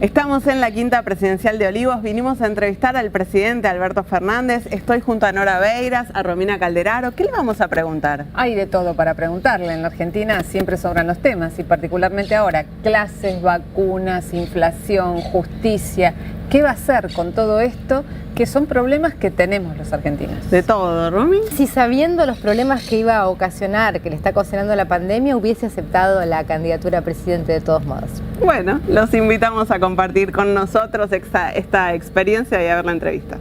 Estamos en la quinta presidencial de Olivos, vinimos a entrevistar al presidente Alberto Fernández, estoy junto a Nora Beiras, a Romina Calderaro. ¿Qué le vamos a preguntar? Hay de todo para preguntarle, en la Argentina siempre sobran los temas y particularmente ahora, clases, vacunas, inflación, justicia. ¿Qué va a hacer con todo esto? Que son problemas que tenemos los argentinos. De todo, Romy. Si sabiendo los problemas que iba a ocasionar, que le está ocasionando la pandemia, hubiese aceptado la candidatura a presidente de todos modos. Bueno, los invitamos a compartir con nosotros esta experiencia y a ver la entrevista.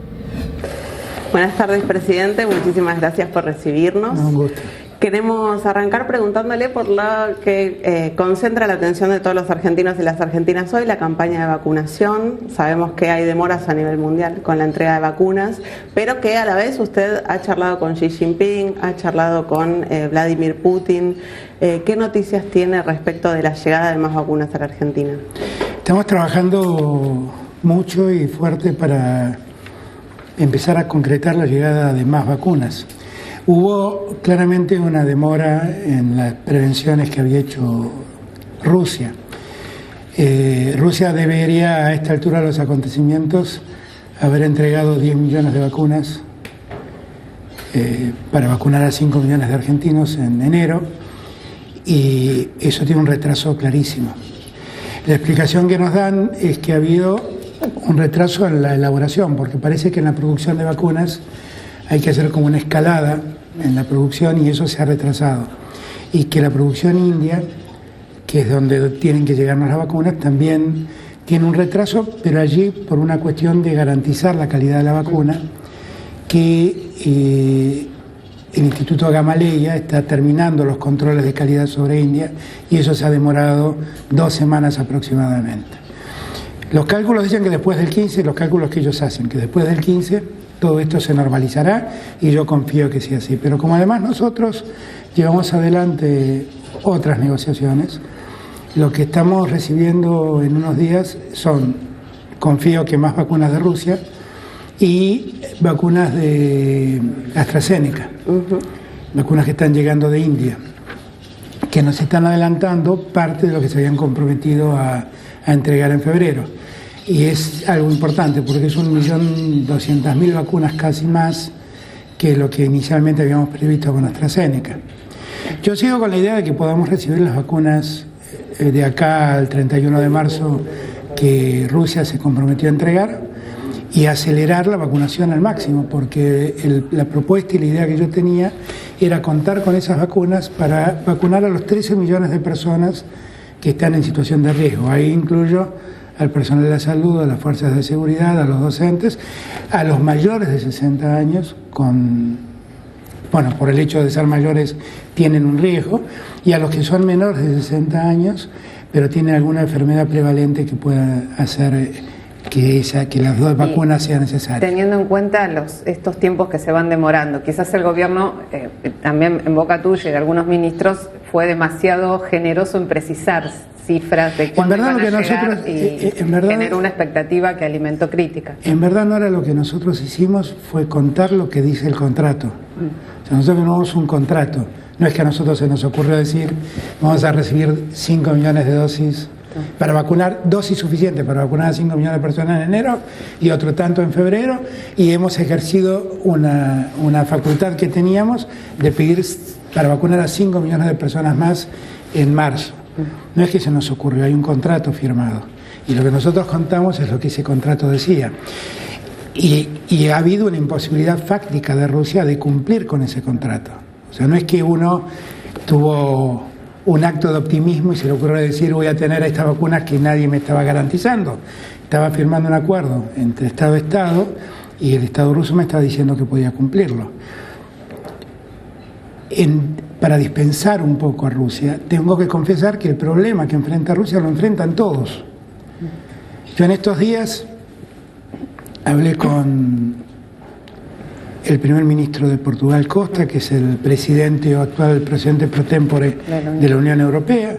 Buenas tardes, presidente. Muchísimas gracias por recibirnos. Un gusto. Queremos arrancar preguntándole por lo que concentra la atención de todos los argentinos y las argentinas hoy, la campaña de vacunación. Sabemos que hay demoras a nivel mundial con la entrega de vacunas, pero que a la vez usted ha charlado con Xi Jinping, ha charlado con Vladimir Putin. ¿Qué noticias tiene respecto de la llegada de más vacunas a la Argentina? Estamos trabajando mucho y fuerte para empezar a concretar la llegada de más vacunas. Hubo claramente una demora en las prevenciones que había hecho Rusia. Rusia debería, a esta altura de los acontecimientos, haber entregado 10 millones de vacunas para vacunar a 5 millones de argentinos en enero, y eso tiene un retraso clarísimo. La explicación que nos dan es que ha habido un retraso en la elaboración, porque parece que en la producción de vacunas hay que hacer como una escalada en la producción y eso se ha retrasado. Y que la producción india, que es donde tienen que llegarnos las vacunas, también tiene un retraso, pero allí por una cuestión de garantizar la calidad de la vacuna, que el Instituto Gamaleya está terminando los controles de calidad sobre India y eso se ha demorado 2 semanas aproximadamente. Los cálculos dicen que después del 15, los cálculos que ellos hacen, que después del 15 todo esto se normalizará y yo confío que sea así. Pero como además nosotros llevamos adelante otras negociaciones, lo que estamos recibiendo en unos días son, confío que más vacunas de Rusia y vacunas de AstraZeneca, vacunas que están llegando de India, que nos están adelantando parte de lo que se habían comprometido a entregar en febrero. Y es algo importante porque es 1.200.000 vacunas, casi más que lo que inicialmente habíamos previsto con AstraZeneca. Yo sigo con la idea de que podamos recibir las vacunas de acá al 31 de marzo que Rusia se comprometió a entregar y acelerar la vacunación al máximo, porque la propuesta y la idea que yo tenía era contar con esas vacunas para vacunar a los 13 millones de personas que están en situación de riesgo. Ahí incluyo al personal de la salud, a las fuerzas de seguridad, a los docentes, a los mayores de 60 años, por el hecho de ser mayores tienen un riesgo, y a los que son menores de 60 años, pero tienen alguna enfermedad prevalente que pueda hacer que las 2 vacunas sean necesarias. Teniendo en cuenta estos tiempos que se van demorando, quizás el gobierno, también en boca tuya y de algunos ministros, fue demasiado generoso en precisar cifras de cuándo van a llegar y generó una expectativa que alimentó críticas. En verdad, no era lo que nosotros hicimos, fue contar lo que dice el contrato. O sea, nosotros firmamos un contrato. No es que a nosotros se nos ocurrió decir vamos a recibir 5 millones de dosis para vacunar, dosis suficiente para vacunar a 5 millones de personas en enero y otro tanto en febrero, y hemos ejercido una facultad que teníamos de pedir para vacunar a 5 millones de personas más en marzo. No es que se nos ocurrió, hay un contrato firmado y lo que nosotros contamos es lo que ese contrato decía, y ha habido una imposibilidad fáctica de Rusia de cumplir con ese contrato. O sea, no es que uno tuvo un acto de optimismo y se le ocurrió decir voy a tener estas vacunas que nadie me estaba garantizando. Estaba firmando un acuerdo entre Estado y Estado y el Estado ruso me estaba diciendo que podía cumplirlo. Para dispensar un poco a Rusia, tengo que confesar que el problema que enfrenta Rusia lo enfrentan todos. Yo en estos días hablé con el primer ministro de Portugal, Costa, que es el presidente actual, el presidente pro tempore de la Unión Europea,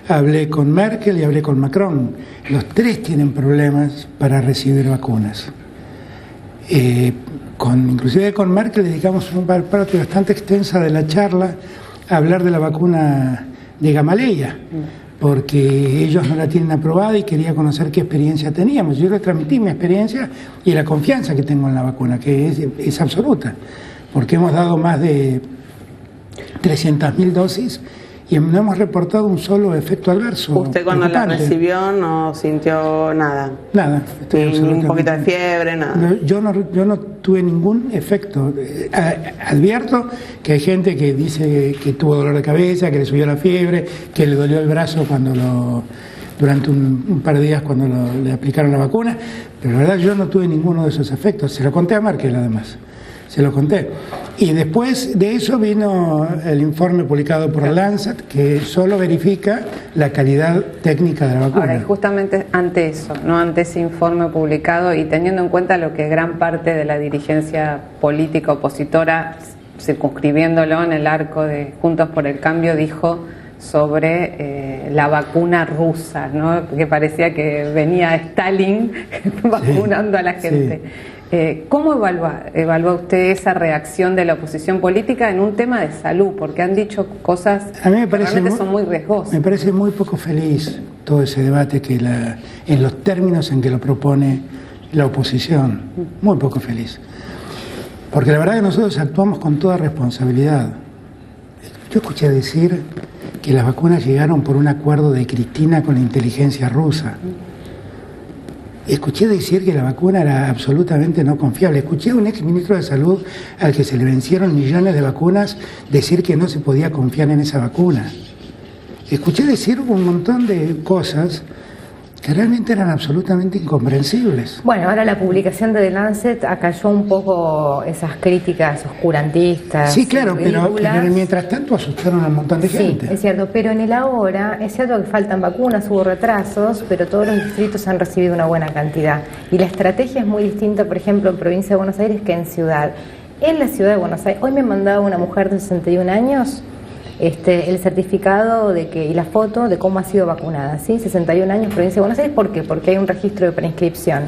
hablé con Merkel y hablé con Macron. Los 3 tienen problemas para recibir vacunas. Inclusive con Merkel dedicamos una parte bastante extensa de la charla a hablar de la vacuna de Gamaleya, porque ellos no la tienen aprobada y quería conocer qué experiencia teníamos. Yo les transmití mi experiencia y la confianza que tengo en la vacuna, que es absoluta, porque hemos dado más de 300.000 dosis y no hemos reportado un solo efecto adverso. ¿Usted cuando la recibió no sintió nada? Nada. Ni un poquito de fiebre, nada. Yo no tuve ningún efecto. Advierto que hay gente que dice que tuvo dolor de cabeza, que le subió la fiebre, que le dolió el brazo durante un par de días cuando le aplicaron la vacuna, pero la verdad yo no tuve ninguno de esos efectos. Se lo conté a Merkel además. Se lo conté. Y después de eso vino el informe publicado por Lancet, que solo verifica la calidad técnica de la vacuna. Ahora, y justamente ante eso, no ante ese informe publicado y teniendo en cuenta lo que gran parte de la dirigencia política opositora, circunscribiéndolo en el arco de Juntos por el Cambio, dijo sobre la vacuna rusa, ¿no? Que parecía que venía Stalin vacunando a la gente. Sí. ¿Cómo evalúa usted esa reacción de la oposición política en un tema de salud? Porque han dicho cosas a mí me parece que realmente son muy riesgosas. Me parece muy poco feliz todo ese debate en los términos en que lo propone la oposición. Muy poco feliz. Porque la verdad que nosotros actuamos con toda responsabilidad. Yo escuché decir que las vacunas llegaron por un acuerdo de Cristina con la inteligencia rusa. Escuché decir que la vacuna era absolutamente no confiable. Escuché a un ex ministro de Salud al que se le vencieron millones de vacunas decir que no se podía confiar en esa vacuna. Escuché decir un montón de cosas que realmente eran absolutamente incomprensibles. Bueno, ahora la publicación de The Lancet acalló un poco esas críticas oscurantistas. Sí, claro, pero mientras tanto asustaron a un montón de gente. Sí, es cierto, pero en el ahora, es cierto que faltan vacunas, hubo retrasos, pero todos los distritos han recibido una buena cantidad. Y la estrategia es muy distinta, por ejemplo, en provincia de Buenos Aires que en ciudad. En la ciudad de Buenos Aires, hoy me mandaba una mujer de 61 años el certificado y la foto de cómo ha sido vacunada, ¿sí? 61 años, provincia de Buenos Aires. ¿Por qué? Porque hay un registro de preinscripción.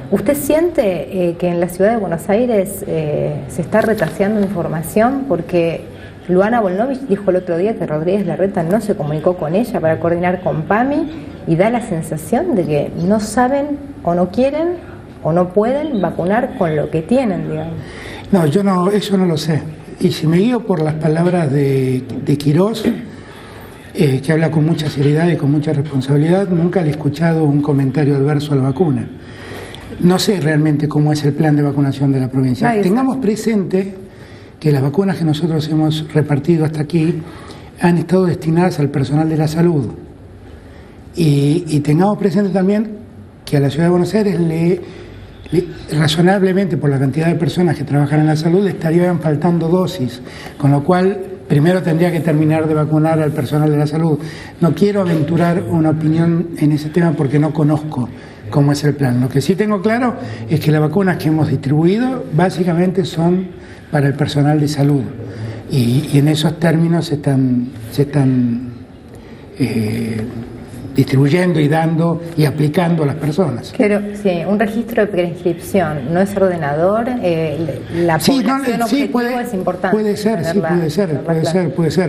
¿Usted siente que en la ciudad de Buenos Aires se está retaseando información? Porque Luana Volnovich dijo el otro día que Rodríguez Larreta no se comunicó con ella para coordinar con PAMI y da la sensación de que no saben o no quieren o no pueden vacunar con lo que tienen, digamos. No, eso no lo sé. Y si me guío por las palabras de Quirós, que habla con mucha seriedad y con mucha responsabilidad, nunca le he escuchado un comentario adverso a la vacuna. No sé realmente cómo es el plan de vacunación de la provincia. Tengamos presente que las vacunas que nosotros hemos repartido hasta aquí han estado destinadas al personal de la salud. Y tengamos presente también que a la ciudad de Buenos Aires razonablemente, por la cantidad de personas que trabajan en la salud, le estarían faltando dosis, con lo cual primero tendría que terminar de vacunar al personal de la salud. No quiero aventurar una opinión en ese tema porque no conozco cómo es el plan. Lo que sí tengo claro es que las vacunas que hemos distribuido básicamente son para el personal de salud y en esos términos se están distribuyendo y dando y aplicando a las personas. Pero sí, un registro de preinscripción no es ordenador, la población objetivo es importante. Puede ser.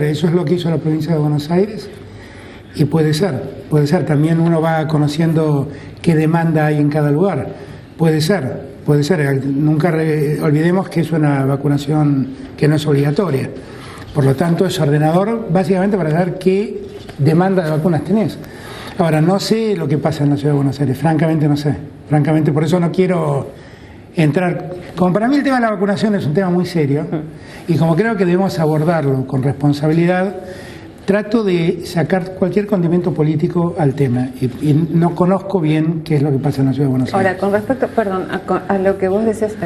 Eso es lo que hizo la provincia de Buenos Aires y puede ser. También uno va conociendo qué demanda hay en cada lugar. Puede ser. Nunca olvidemos que es una vacunación que no es obligatoria. Por lo tanto, es ordenador básicamente para saber qué demanda de vacunas tenés. Ahora, no sé lo que pasa en la ciudad de Buenos Aires, francamente no sé. Francamente, por eso no quiero entrar. Como para mí el tema de la vacunación es un tema muy serio y como creo que debemos abordarlo con responsabilidad, trato de sacar cualquier condimento político al tema y no conozco bien qué es lo que pasa en la ciudad de Buenos Aires. Ahora, con respecto, a lo que vos decías,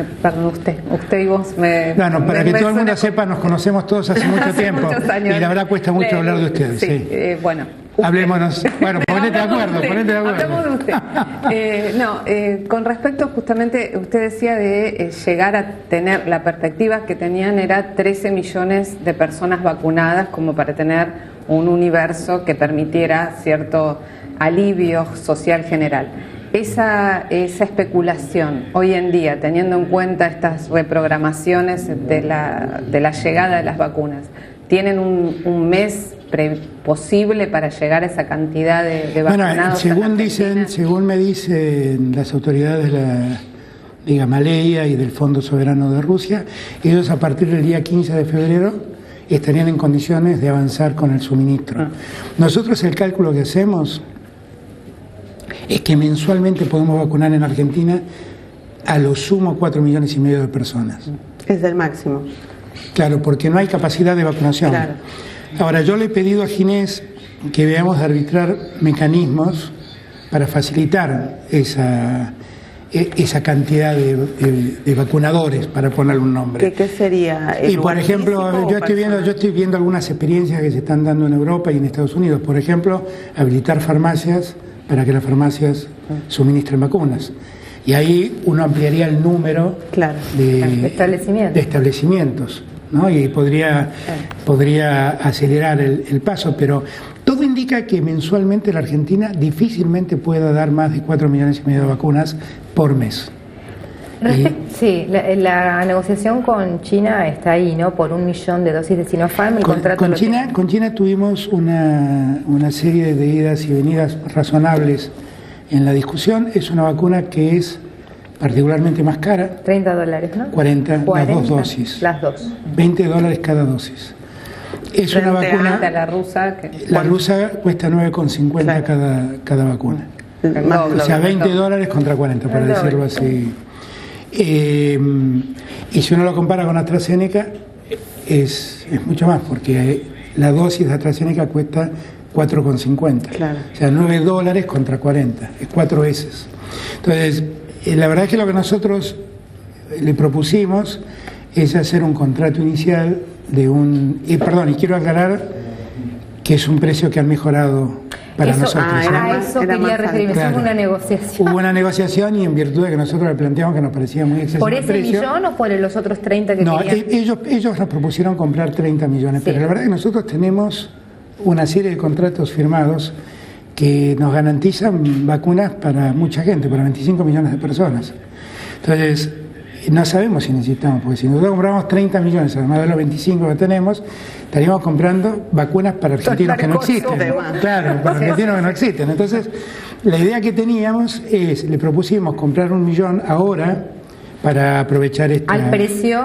usted y vos para que todo el mundo sepa, nos conocemos todos hace mucho tiempo y la verdad cuesta mucho hablar de ustedes. Sí. Bueno. Hablémonos. Bueno, ponete de acuerdo. Hablemos de usted. Con respecto justamente, usted decía de llegar a tener, la perspectiva que tenían era 13 millones de personas vacunadas como para tener un universo que permitiera cierto alivio social general. Esa especulación hoy en día, teniendo en cuenta estas reprogramaciones de la llegada de las vacunas, ¿tienen un mes posible para llegar a esa cantidad de vacunados? Bueno, según me dicen las autoridades de Gamaleya y del Fondo Soberano de Rusia, ellos a partir del día 15 de febrero estarían en condiciones de avanzar con el suministro. Nosotros el cálculo que hacemos es que mensualmente podemos vacunar en Argentina a lo sumo 4,5 millones de personas. Es el máximo. Claro, porque no hay capacidad de vacunación. Claro. Ahora, yo le he pedido a Ginés que veamos de arbitrar mecanismos para facilitar esa cantidad de vacunadores, para ponerle un nombre. ¿Qué sería? Y por ejemplo, yo estoy viendo algunas experiencias que se están dando en Europa y en Estados Unidos. Por ejemplo, habilitar farmacias para que las farmacias suministren vacunas. Y ahí uno ampliaría el número de establecimientos, ¿no? Y podría acelerar el paso, pero todo indica que mensualmente la Argentina difícilmente pueda dar más de 4,5 millones de vacunas por mes. Sí, la negociación con China está ahí, ¿no? Por 1 millón de dosis de Sinopharm. Con China tuvimos una serie de idas y venidas razonables en la discusión. Es una vacuna que es particularmente más cara. $30, ¿no? 40 las dos dosis. Las dos. $20 cada dosis. Es una vacuna. La rusa. La rusa cuesta 9,50 cada vacuna. O sea, $20 contra 40, para decirlo así. Y si uno lo compara con AstraZeneca, es mucho más, porque la dosis de AstraZeneca cuesta 4,50. Claro. O sea, $9 contra 40, es 4 veces. Entonces, la verdad es que lo que nosotros le propusimos es hacer un contrato inicial y quiero aclarar que es un precio que han mejorado para nosotros. Eso quería referirme, claro. Hubo una negociación. Hubo una negociación y en virtud de que nosotros le planteamos que nos parecía muy excesivo. ¿Por ese millón o por los otros 30 que querían? Ellos nos propusieron comprar 30 millones, pero la verdad es que nosotros tenemos una serie de contratos firmados que nos garantizan vacunas para mucha gente, para 25 millones de personas. Entonces, no sabemos si necesitamos, porque si nosotros compramos 30 millones, además de los 25 que tenemos, estaríamos comprando vacunas para argentinos que no existen. Claro, para argentinos que no existen. Entonces, la idea que teníamos le propusimos comprar 1 millón ahora para aprovechar ¿Al precio?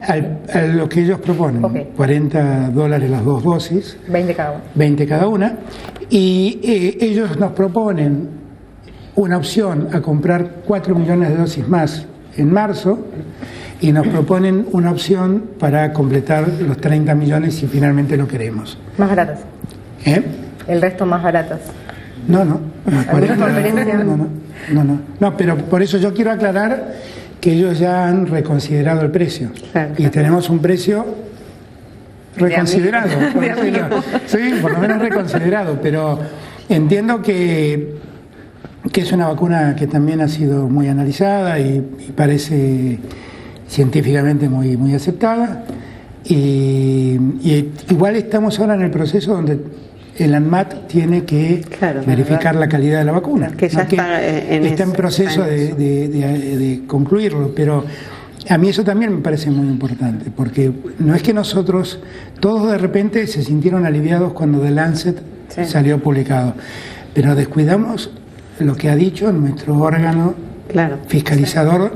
A lo que ellos proponen. Okay. $40 las dos dosis. 20 cada una. 20 cada una. Y ellos nos proponen una opción a comprar 4 millones de dosis más en marzo y nos proponen una opción para completar los 30 millones si finalmente lo queremos. ¿Más baratas? ¿El resto más baratas? No. No, pero por eso yo quiero aclarar que ellos ya han reconsiderado el precio. Claro. Y tenemos un precio reconsiderado. Sí, por lo menos reconsiderado, pero entiendo que es una vacuna que también ha sido muy analizada y parece científicamente muy aceptada. Y igual estamos ahora en el proceso donde el ANMAT tiene que verificar la calidad de la vacuna. Que ya está en proceso de concluirlo, pero a mí eso también me parece muy importante, porque no es que nosotros, todos de repente se sintieron aliviados cuando The Lancet salió publicado, pero descuidamos lo que ha dicho nuestro órgano fiscalizador,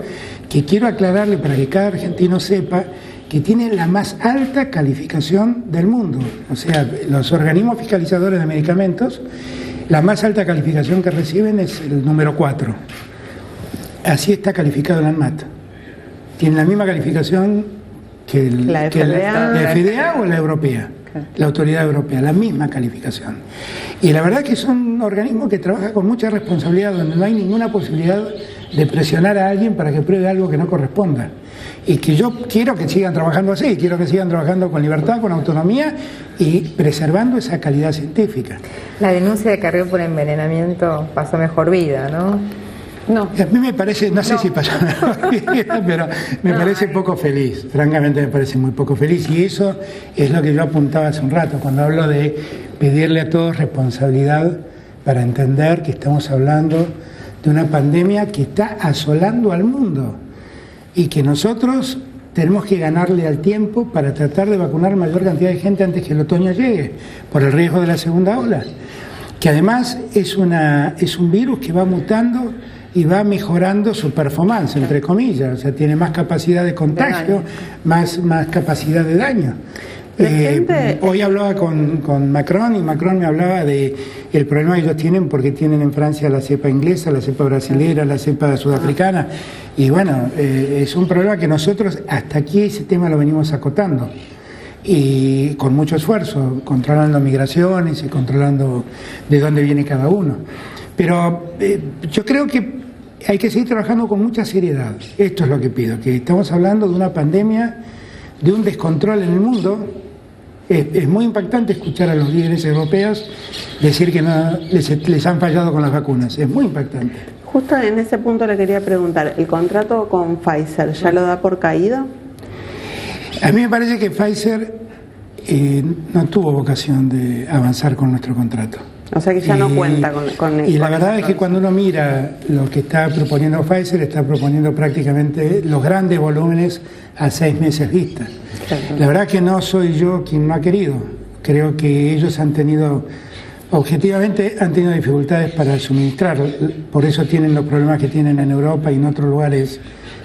que quiero aclararle para que cada argentino sepa que tiene la más alta calificación del mundo. O sea, los organismos fiscalizadores de medicamentos, la más alta calificación que reciben es el número 4. Así está calificado el ANMAT. Tiene la misma calificación que la FDA o la europea, la autoridad europea, la misma calificación. Y la verdad es que son organismos que trabajan con mucha responsabilidad, donde no hay ninguna posibilidad de presionar a alguien para que pruebe algo que no corresponda. Y que yo quiero que sigan trabajando así, quiero que sigan trabajando con libertad, con autonomía y preservando esa calidad científica. La denuncia de Carrió por envenenamiento pasó mejor vida, ¿no? No. A mí me parece, no sé si pasó mejor vida, pero me parece poco feliz, francamente me parece muy poco feliz. Y eso es lo que yo apuntaba hace un rato, cuando hablo de pedirle a todos responsabilidad para entender que estamos hablando de una pandemia que está asolando al mundo. Y que nosotros tenemos que ganarle al tiempo para tratar de vacunar mayor cantidad de gente antes que el otoño llegue, por el riesgo de la segunda ola, que además es un virus que va mutando y va mejorando su performance, entre comillas, o sea, tiene más capacidad de contagio, más capacidad de daño. Hoy hablaba con Macron y Macron me hablaba de el problema que ellos tienen porque tienen en Francia la cepa inglesa, la cepa brasilera, la cepa sudafricana y bueno, es un problema que nosotros hasta aquí ese tema lo venimos acotando y con mucho esfuerzo, controlando migraciones y controlando de dónde viene cada uno. Pero yo creo que hay que seguir trabajando con mucha seriedad. Esto es lo que pido, que estamos hablando de una pandemia, de un descontrol en el mundo. Es muy impactante escuchar a los líderes europeos decir que no, les han fallado con las vacunas. Es muy impactante. Justo en ese punto le quería preguntar, ¿el contrato con Pfizer ya lo da por caído? A mí me parece que Pfizer no tuvo vocación de avanzar con nuestro contrato. O sea que ya no cuenta con y la verdad es que cuando uno mira lo que está proponiendo Pfizer, está proponiendo prácticamente los grandes volúmenes a 6 meses vista. La verdad que no soy yo quien no ha querido. Creo que ellos objetivamente han tenido dificultades para suministrar. Por eso tienen los problemas que tienen en Europa y en otros lugares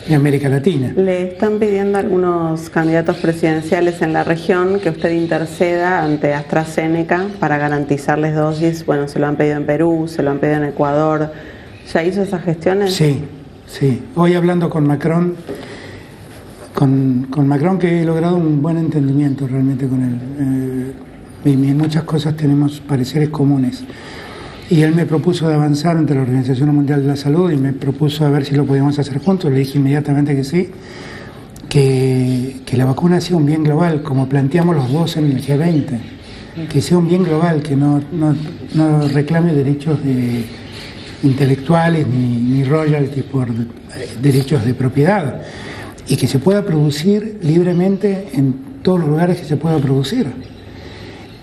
de América Latina. Le están pidiendo a algunos candidatos presidenciales en la región que usted interceda ante AstraZeneca para garantizarles dosis. Bueno, se lo han pedido en Perú, se lo han pedido en Ecuador. ¿Ya hizo esas gestiones? Sí. Hoy hablando con Macron, que he logrado un buen entendimiento realmente con él. Y en muchas cosas tenemos pareceres comunes. Y él me propuso de avanzar ante la Organización Mundial de la Salud y me propuso a ver si lo podíamos hacer juntos. Le dije inmediatamente que sí, que la vacuna sea un bien global, como planteamos los dos en el G20, que sea un bien global, que no reclame derechos intelectuales ni royalties por derechos de propiedad, y que se pueda producir libremente en todos los lugares que se pueda producir.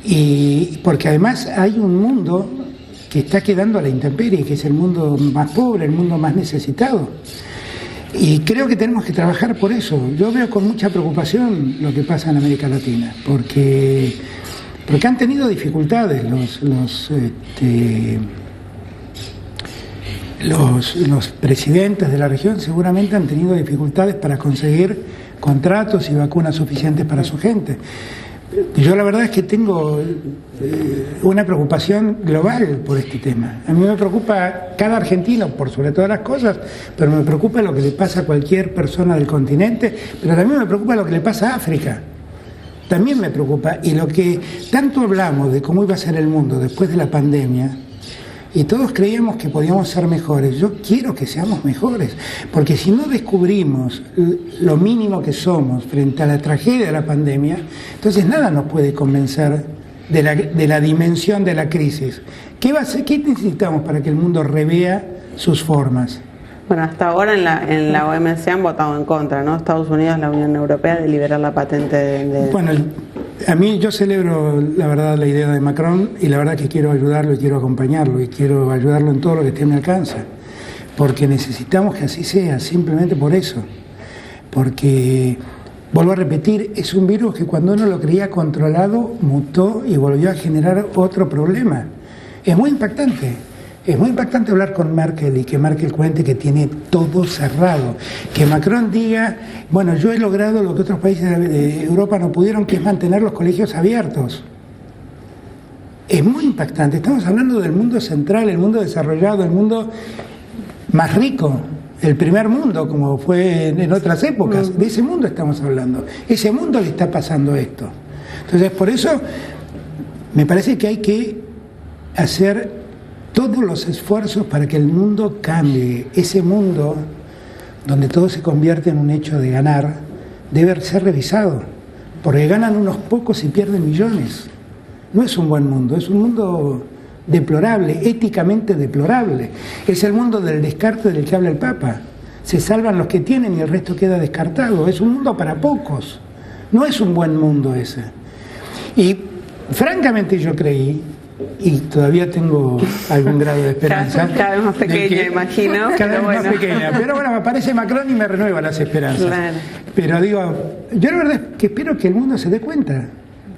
Y porque además hay un mundo que está quedando a la intemperie, que es el mundo más pobre, el mundo más necesitado. Y creo que tenemos que trabajar por eso. Yo veo con mucha preocupación lo que pasa en América Latina, porque han tenido dificultades los presidentes de la región, seguramente han tenido dificultades para conseguir contratos y vacunas suficientes para su gente. Yo la verdad es que tengo una preocupación global por este tema. A mí me preocupa cada argentino, por sobre todas las cosas, pero me preocupa lo que le pasa a cualquier persona del continente, pero también me preocupa lo que le pasa a África. También me preocupa. Y lo que tanto hablamos de cómo iba a ser el mundo después de la pandemia, y todos creíamos que podíamos ser mejores. Yo quiero que seamos mejores, porque si no descubrimos lo mínimo que somos frente a la tragedia de la pandemia, entonces nada nos puede convencer de la dimensión de la crisis. ¿Qué necesitamos para que el mundo revea sus formas? Bueno, hasta ahora en la OMC han votado en contra, ¿no? Estados Unidos, la Unión Europea, de liberar la patente de... Bueno, a mí yo celebro la verdad la idea de Macron y la verdad que quiero ayudarlo y quiero acompañarlo y quiero ayudarlo en todo lo que esté a mi alcance, porque necesitamos que así sea, simplemente por eso, porque, vuelvo a repetir, es un virus que cuando uno lo creía controlado mutó y volvió a generar otro problema. Es muy impactante. Es muy impactante hablar con Merkel y que Merkel cuente que tiene todo cerrado. Que Macron diga, bueno, yo he logrado lo que otros países de Europa no pudieron, que es mantener los colegios abiertos. Es muy impactante. Estamos hablando del mundo central, el mundo desarrollado, el mundo más rico, el primer mundo, como fue en otras épocas. De ese mundo estamos hablando. Ese mundo le está pasando esto. Entonces, por eso me parece que hay que hacer todos los esfuerzos para que el mundo cambie. Ese mundo donde todo se convierte en un hecho de ganar debe ser revisado, porque ganan unos pocos y pierden millones. No es un buen mundo, es un mundo deplorable, éticamente deplorable. Es el mundo del descarte del que habla el Papa. Se salvan los que tienen y el resto queda descartado. Es un mundo para pocos. No es un buen mundo ese. Y francamente yo creí y todavía tengo algún grado de esperanza. Cada vez más pequeña, imagino. Cada vez más pequeña. Pero bueno, me aparece Macron y me renueva las esperanzas. Claro. Pero digo, yo la verdad es que espero que el mundo se dé cuenta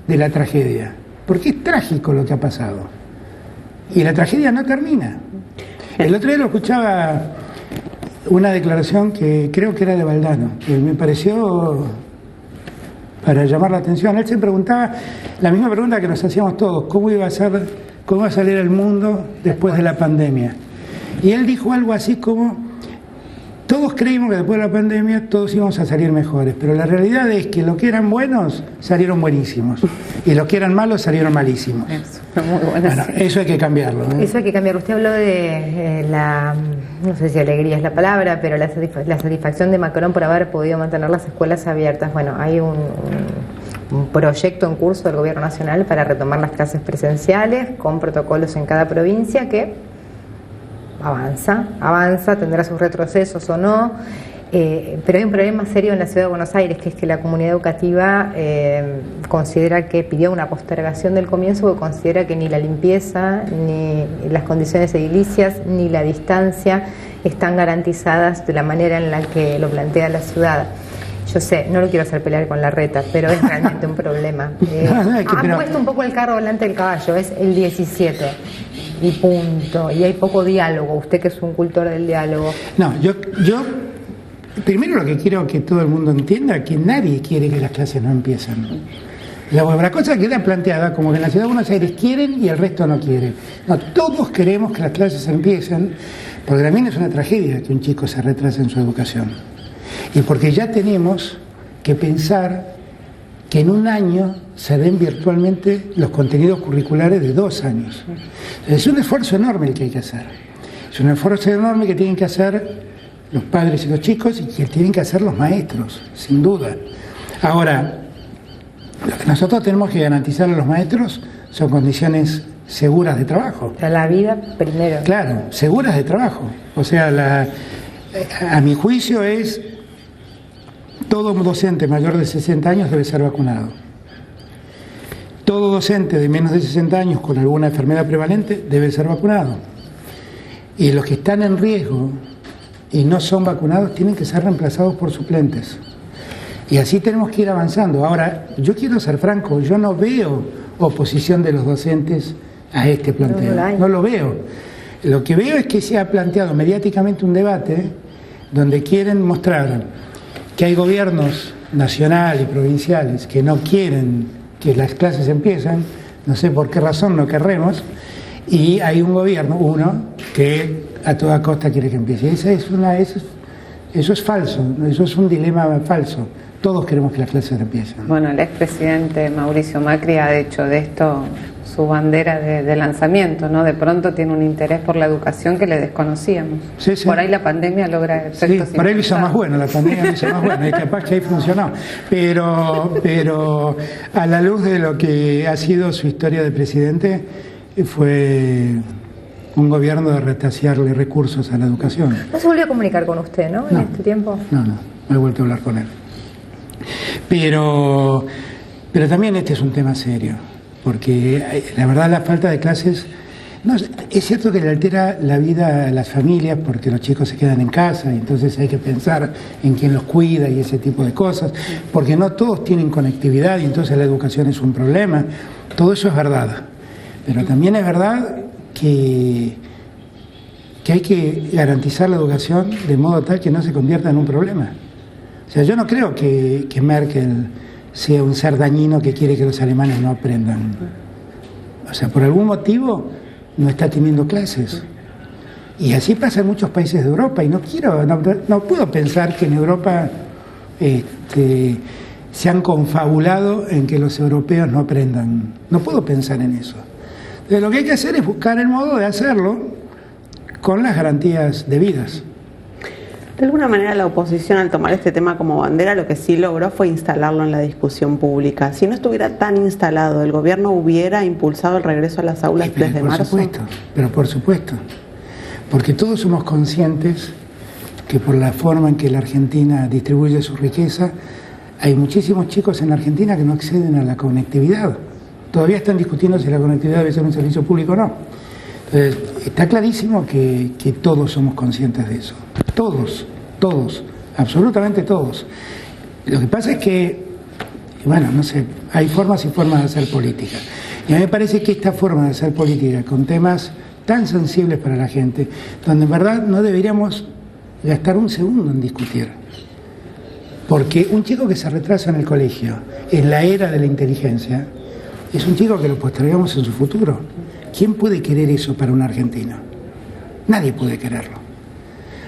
de la tragedia, porque es trágico lo que ha pasado. Y la tragedia no termina. El otro día lo escuchaba una declaración que creo que era de Valdano, que me pareció para llamar la atención. Él se preguntaba la misma pregunta que nos hacíamos todos: ¿cómo iba a salir el mundo después de la pandemia? Y él dijo algo así como: todos creímos que después de la pandemia todos íbamos a salir mejores, pero la realidad es que los que eran buenos salieron buenísimos y los que eran malos salieron malísimos. Muy bueno, sí. Eso hay que cambiarlo, ¿eh? Eso hay que cambiarlo. Usted habló de no sé si alegría es la palabra, pero la satisfacción de Macron por haber podido mantener las escuelas abiertas. Bueno, hay un proyecto en curso del Gobierno Nacional para retomar las clases presenciales con protocolos en cada provincia que avanza, tendrá sus retrocesos o no, pero hay un problema serio en la Ciudad de Buenos Aires, que es que la comunidad educativa considera que pidió una postergación del comienzo, porque considera que ni la limpieza, ni las condiciones edilicias, ni la distancia están garantizadas de la manera en la que lo plantea la ciudad. Yo sé, no lo quiero hacer pelear con Larreta, pero es realmente un problema. Han puesto un poco el carro delante del caballo, es el 17 y punto. Y hay poco diálogo, usted que es un cultor del diálogo. No, yo primero lo que quiero que todo el mundo entienda es que nadie quiere que las clases no empiecen. La cosa queda planteada como que en la Ciudad de Buenos Aires quieren y el resto no quiere. No, todos queremos que las clases empiecen, porque también es una tragedia que un chico se retrase en su educación. Y porque ya tenemos que pensar que en un año se den virtualmente los contenidos curriculares de 2 años. Es un esfuerzo enorme el que hay que hacer. Es un esfuerzo enorme que tienen que hacer los padres y los chicos y que tienen que hacer los maestros, sin duda. Ahora, lo que nosotros tenemos que garantizar a los maestros son condiciones seguras de trabajo. La vida primero. Claro, seguras de trabajo. O sea, a mi juicio es: todo docente mayor de 60 años debe ser vacunado. Todo docente de menos de 60 años con alguna enfermedad prevalente debe ser vacunado. Y los que están en riesgo y no son vacunados tienen que ser reemplazados por suplentes. Y así tenemos que ir avanzando. Ahora, yo quiero ser franco, yo no veo oposición de los docentes a este planteo. No lo veo. Lo que veo es que se ha planteado mediáticamente un debate donde quieren mostrar que hay gobiernos nacionales y provinciales que no quieren que las clases empiecen, no sé por qué razón no querremos, y hay un gobierno, uno, que a toda costa quiere que empiece. Eso es falso, eso es un dilema falso. Todos queremos que las clases empiecen. Bueno, el expresidente Mauricio Macri ha hecho de esto su bandera de lanzamiento, ¿no? De pronto tiene un interés por la educación que le desconocíamos. Sí, sí. Por ahí la pandemia logra efectos. Sí, por ahí lo hizo más bueno, la pandemia lo hizo más bueno, y capaz que ahí funcionó. Pero a la luz de lo que ha sido su historia de presidente, fue un gobierno de retasearle recursos a la educación. ¿No se volvió a comunicar con usted, no, en este tiempo? No he vuelto a hablar con él. Pero también este es un tema serio, porque la verdad la falta de clases, es cierto que le altera la vida a las familias porque los chicos se quedan en casa y entonces hay que pensar en quién los cuida y ese tipo de cosas, porque no todos tienen conectividad y entonces la educación es un problema. Todo eso es verdad, pero también es verdad que hay que garantizar la educación de modo tal que no se convierta en un problema. O sea, yo no creo que Merkel sea un ser dañino que quiere que los alemanes no aprendan. O sea, por algún motivo no está teniendo clases. Y así pasa en muchos países de Europa. Y no puedo pensar que en Europa se han confabulado en que los europeos no aprendan. No puedo pensar en eso. Entonces, lo que hay que hacer es buscar el modo de hacerlo con las garantías debidas. De alguna manera la oposición, al tomar este tema como bandera, lo que sí logró fue instalarlo en la discusión pública. Si no estuviera tan instalado, ¿el gobierno hubiera impulsado el regreso a las aulas desde marzo? Pero por supuesto, porque todos somos conscientes que por la forma en que la Argentina distribuye su riqueza, hay muchísimos chicos en la Argentina que no acceden a la conectividad. todavía están discutiendo si la conectividad debe ser un servicio público o no. Entonces, está clarísimo que todos somos conscientes de eso. Todos, absolutamente todos. Lo que pasa es que, bueno, no sé, hay formas y formas de hacer política. Y a mí me parece que esta forma de hacer política con temas tan sensibles para la gente, donde en verdad no deberíamos gastar un segundo en discutir. Porque un chico que se retrasa en el colegio, en la era de la inteligencia, es un chico que lo postergamos en su futuro. ¿Quién puede querer eso para un argentino? Nadie puede quererlo.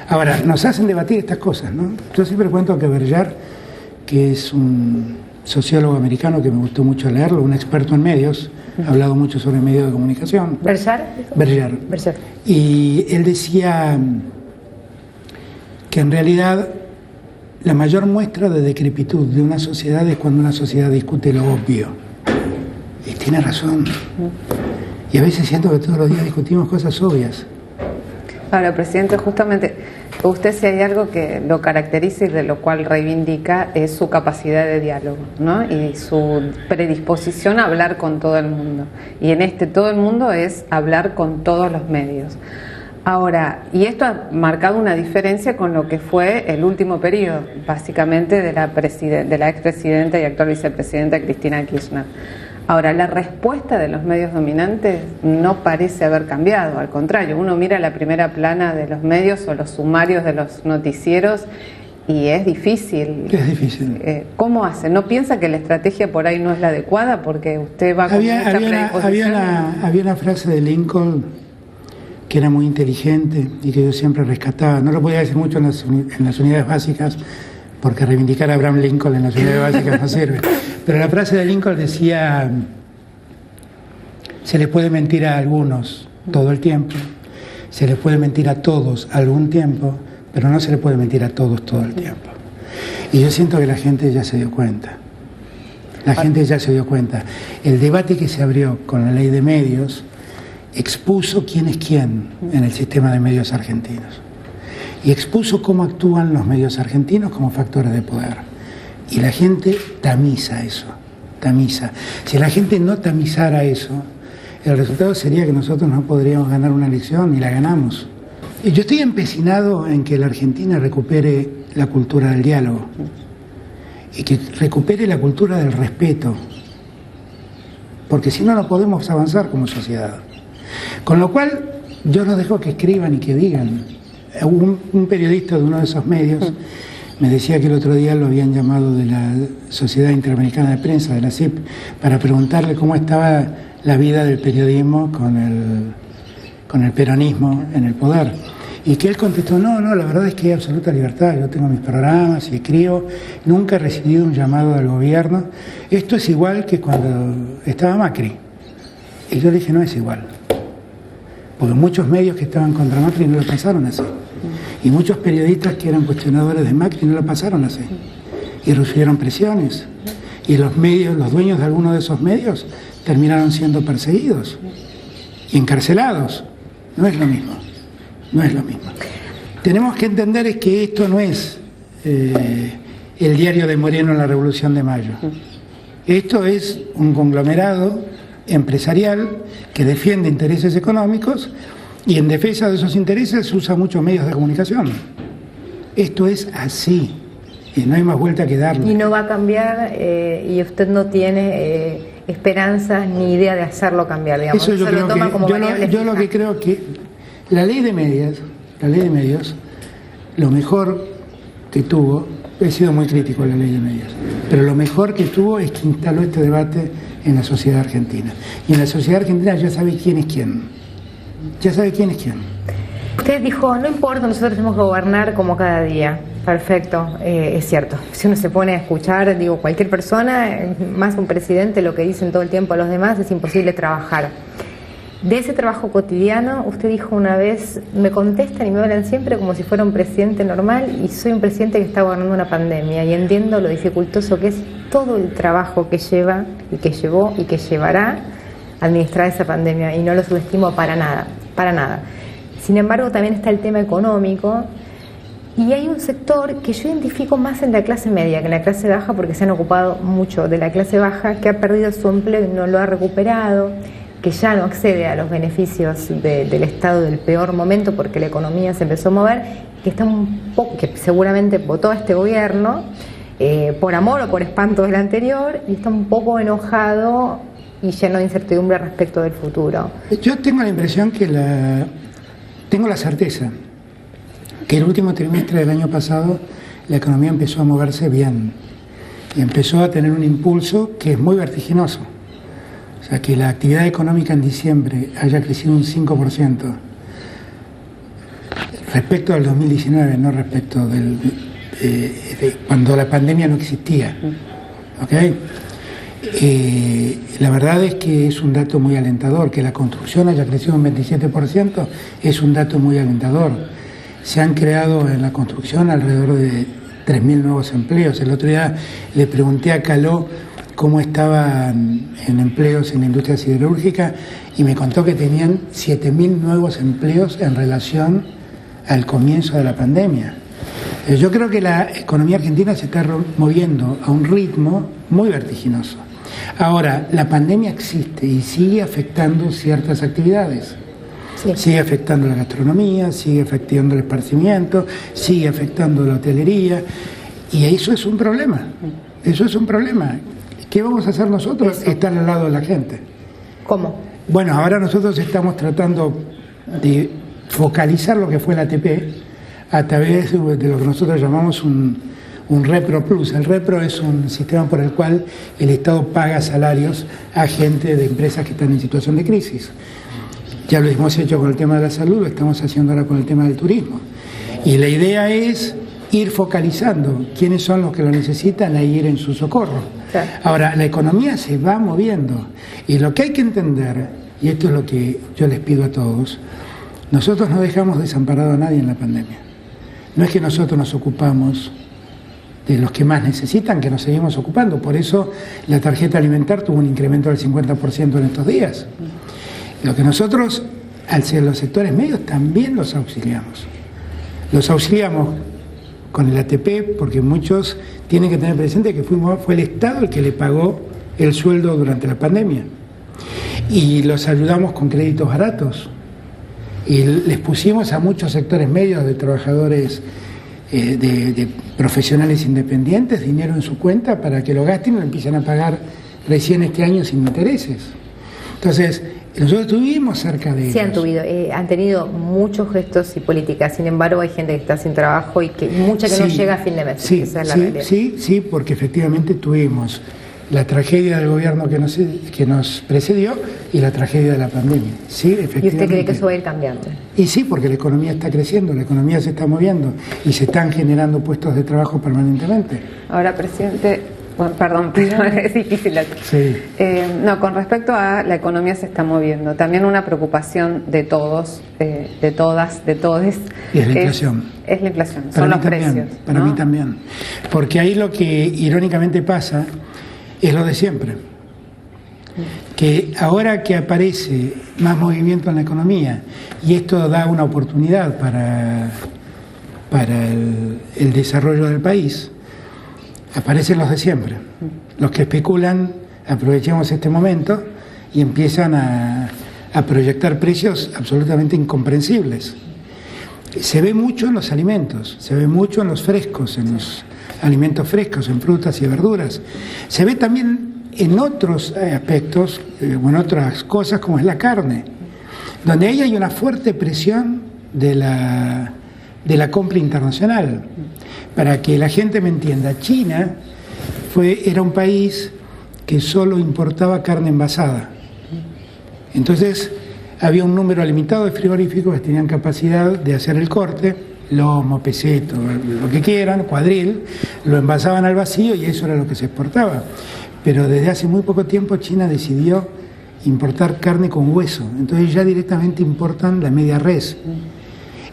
Ahora, nos hacen debatir estas cosas, ¿no? Yo siempre cuento que Berger, que es un sociólogo americano que me gustó mucho leerlo, un experto en medios, ha hablado mucho sobre medios de comunicación. ¿Berger? Berger. Y él decía que en realidad la mayor muestra de decrepitud de una sociedad es cuando una sociedad discute lo obvio. Y tiene razón. Y a veces siento que todos los días discutimos cosas obvias. Ahora, presidente, justamente, usted, si hay algo que lo caracteriza y de lo cual reivindica, es su capacidad de diálogo, ¿no? Y su predisposición a hablar con todo el mundo. Y en todo el mundo es hablar con todos los medios. Ahora, y esto ha marcado una diferencia con lo que fue el último periodo, básicamente, de la expresidenta y actual vicepresidenta Cristina Kirchner. Ahora, la respuesta de los medios dominantes no parece haber cambiado, al contrario, uno mira la primera plana de los medios o los sumarios de los noticieros y es difícil. Es difícil. ¿Cómo hace? ¿No piensa que la estrategia por ahí no es la adecuada? Porque usted va con mucha predisposición. Había una frase de Lincoln que era muy inteligente y que yo siempre rescataba. No lo podía decir mucho en las unidades básicas, porque reivindicar a Abraham Lincoln en las unidades básicas no sirve. Pero la frase de Lincoln decía: se les puede mentir a algunos todo el tiempo, se les puede mentir a todos algún tiempo, pero no se les puede mentir a todos todo el tiempo. Y yo siento que la gente ya se dio cuenta. La gente ya se dio cuenta. El debate que se abrió con la ley de medios expuso quién es quién en el sistema de medios argentinos. Y expuso cómo actúan los medios argentinos como factores de poder. Y la gente tamiza eso, tamiza. Si la gente no tamizara eso, el resultado sería que nosotros no podríamos ganar una elección, ni la ganamos. Y yo estoy empecinado en que la Argentina recupere la cultura del diálogo y que recupere la cultura del respeto, porque si no, no podemos avanzar como sociedad. Con lo cual, yo no dejo que escriban y que digan. Un periodista de uno de esos medios me decía que el otro día lo habían llamado de la Sociedad Interamericana de Prensa, de la CIP, para preguntarle cómo estaba la vida del periodismo con el peronismo en el poder. Y que él contestó: no, la verdad es que hay absoluta libertad, yo tengo mis programas y escribo, nunca he recibido un llamado del gobierno. Esto es igual que cuando estaba Macri. Y yo le dije: no es igual. Porque muchos medios que estaban contra Macri no lo pasaron así. Y muchos periodistas que eran cuestionadores de Macri no lo pasaron así. Y recibieron presiones. Y los medios, los dueños de algunos de esos medios, terminaron siendo perseguidos y encarcelados. No es lo mismo. No es lo mismo. Tenemos que entender que esto no es el diario de Moreno en la Revolución de Mayo. Esto es un conglomerado empresarial que defiende intereses económicos y en defensa de esos intereses usa muchos medios de comunicación. Esto es así y no hay más vuelta que darle. Y no va a cambiar y usted no tiene esperanzas ni idea de hacerlo cambiar, digamos. Eso yo lo que creo que la ley de medios, lo mejor que tuvo, he sido muy crítico de la ley de medios, pero lo mejor que tuvo es que instaló este debate en la sociedad argentina. Y en la sociedad argentina ya sabe quién es quién. Ya sabe quién es quién. Usted dijo: no importa, nosotros tenemos que gobernar como cada día. Perfecto, es cierto. Si uno se pone a escuchar, cualquier persona, más un presidente, lo que dicen todo el tiempo a los demás, es imposible trabajar. De ese trabajo cotidiano, usted dijo una vez: me contestan y me hablan siempre como si fuera un presidente normal y soy un presidente que está gobernando una pandemia y entiendo lo dificultoso que es todo el trabajo que lleva y que llevó y que llevará administrar esa pandemia y no lo subestimo para nada, para nada. Sin embargo, también está el tema económico Y hay un sector que yo identifico más en la clase media que en la clase baja, porque se han ocupado mucho de la clase baja, que ha perdido su empleo y no lo ha recuperado, que ya no accede a los beneficios del Estado del peor momento porque la economía se empezó a mover, que está un poco, que seguramente votó a este gobierno por amor o por espanto del anterior, y está un poco enojado y lleno de incertidumbre respecto del futuro. Yo tengo la impresión que tengo la certeza que el último trimestre del año pasado la economía empezó a moverse bien y empezó a tener un impulso que es muy vertiginoso. O sea, que la actividad económica en diciembre haya crecido un 5% respecto al 2019, no respecto de cuando la pandemia no existía. ¿Okay? La verdad es que es un dato muy alentador. Que la construcción haya crecido un 27% es un dato muy alentador. Se han creado en la construcción alrededor de 3.000 nuevos empleos. El otro día le pregunté a Caló cómo estaban en empleos en la industria siderúrgica y me contó que tenían 7.000 nuevos empleos en relación al comienzo de la pandemia. Yo creo que la economía argentina se está moviendo a un ritmo muy vertiginoso. Ahora, la pandemia existe y sigue afectando ciertas actividades. Sí. Sigue afectando la gastronomía, sigue afectando el esparcimiento, sigue afectando la hotelería, y eso es un problema. Eso es un problema. ¿Qué vamos a hacer nosotros? Estar al lado de la gente. ¿Cómo? Bueno, ahora nosotros estamos tratando de focalizar lo que fue la ATP a través de lo que nosotros llamamos un Repro Plus. El Repro es un sistema por el cual el Estado paga salarios a gente de empresas que están en situación de crisis. Ya lo hemos hecho con el tema de la salud, lo estamos haciendo ahora con el tema del turismo. Y la idea es ir focalizando quiénes son los que lo necesitan e ir en su socorro. Claro. Ahora, la economía se va moviendo y lo que hay que entender, y esto es lo que yo les pido a todos, nosotros no dejamos desamparado a nadie en la pandemia. No es que nosotros nos ocupamos de los que más necesitan, que nos seguimos ocupando. Por eso la tarjeta alimentar tuvo un incremento del 50% en estos días. Lo que nosotros, al ser los sectores medios, también los auxiliamos. Los auxiliamos con el ATP, porque muchos tienen que tener presente que fue el Estado el que le pagó el sueldo durante la pandemia. Y los ayudamos con créditos baratos. Y les pusimos a muchos sectores medios de trabajadores, de profesionales independientes, dinero en su cuenta para que lo gasten y lo empiecen a pagar recién este año sin intereses. Entonces, nosotros estuvimos cerca de ellos. Sí, han tenido muchos gestos y políticas, sin embargo hay gente que está sin trabajo y mucha que no llega a fin de mes. Sí, esa es la realidad. Sí, porque efectivamente tuvimos la tragedia del gobierno que nos precedió y la tragedia de la pandemia. Sí, efectivamente. ¿Y usted cree que eso va a ir cambiando? Y sí, porque la economía está creciendo, la economía se está moviendo y se están generando puestos de trabajo permanentemente. Ahora, presidente, bueno, perdón, es difícil. Sí. No, con respecto a la economía se está moviendo, también una preocupación de todos, de todas, de todes. Y es la inflación. Es la inflación, son los precios. Para mí también. Porque ahí lo que irónicamente pasa es lo de siempre. Que ahora que aparece más movimiento en la economía y esto da una oportunidad para el desarrollo del país, aparecen los de siempre, los que especulan, aprovechemos este momento y empiezan a proyectar precios absolutamente incomprensibles. Se ve mucho en los alimentos, se ve mucho en los frescos, en los alimentos frescos, en frutas y verduras. Se ve también en otros aspectos, en otras cosas como es la carne, donde ahí hay una fuerte presión de la compra internacional. Para que la gente me entienda, China era un país que solo importaba carne envasada. Entonces había un número limitado de frigoríficos que tenían capacidad de hacer el corte, lomo, peseto, lo que quieran, cuadril, lo envasaban al vacío y eso era lo que se exportaba. Pero desde hace muy poco tiempo China decidió importar carne con hueso, entonces ya directamente importan la media res.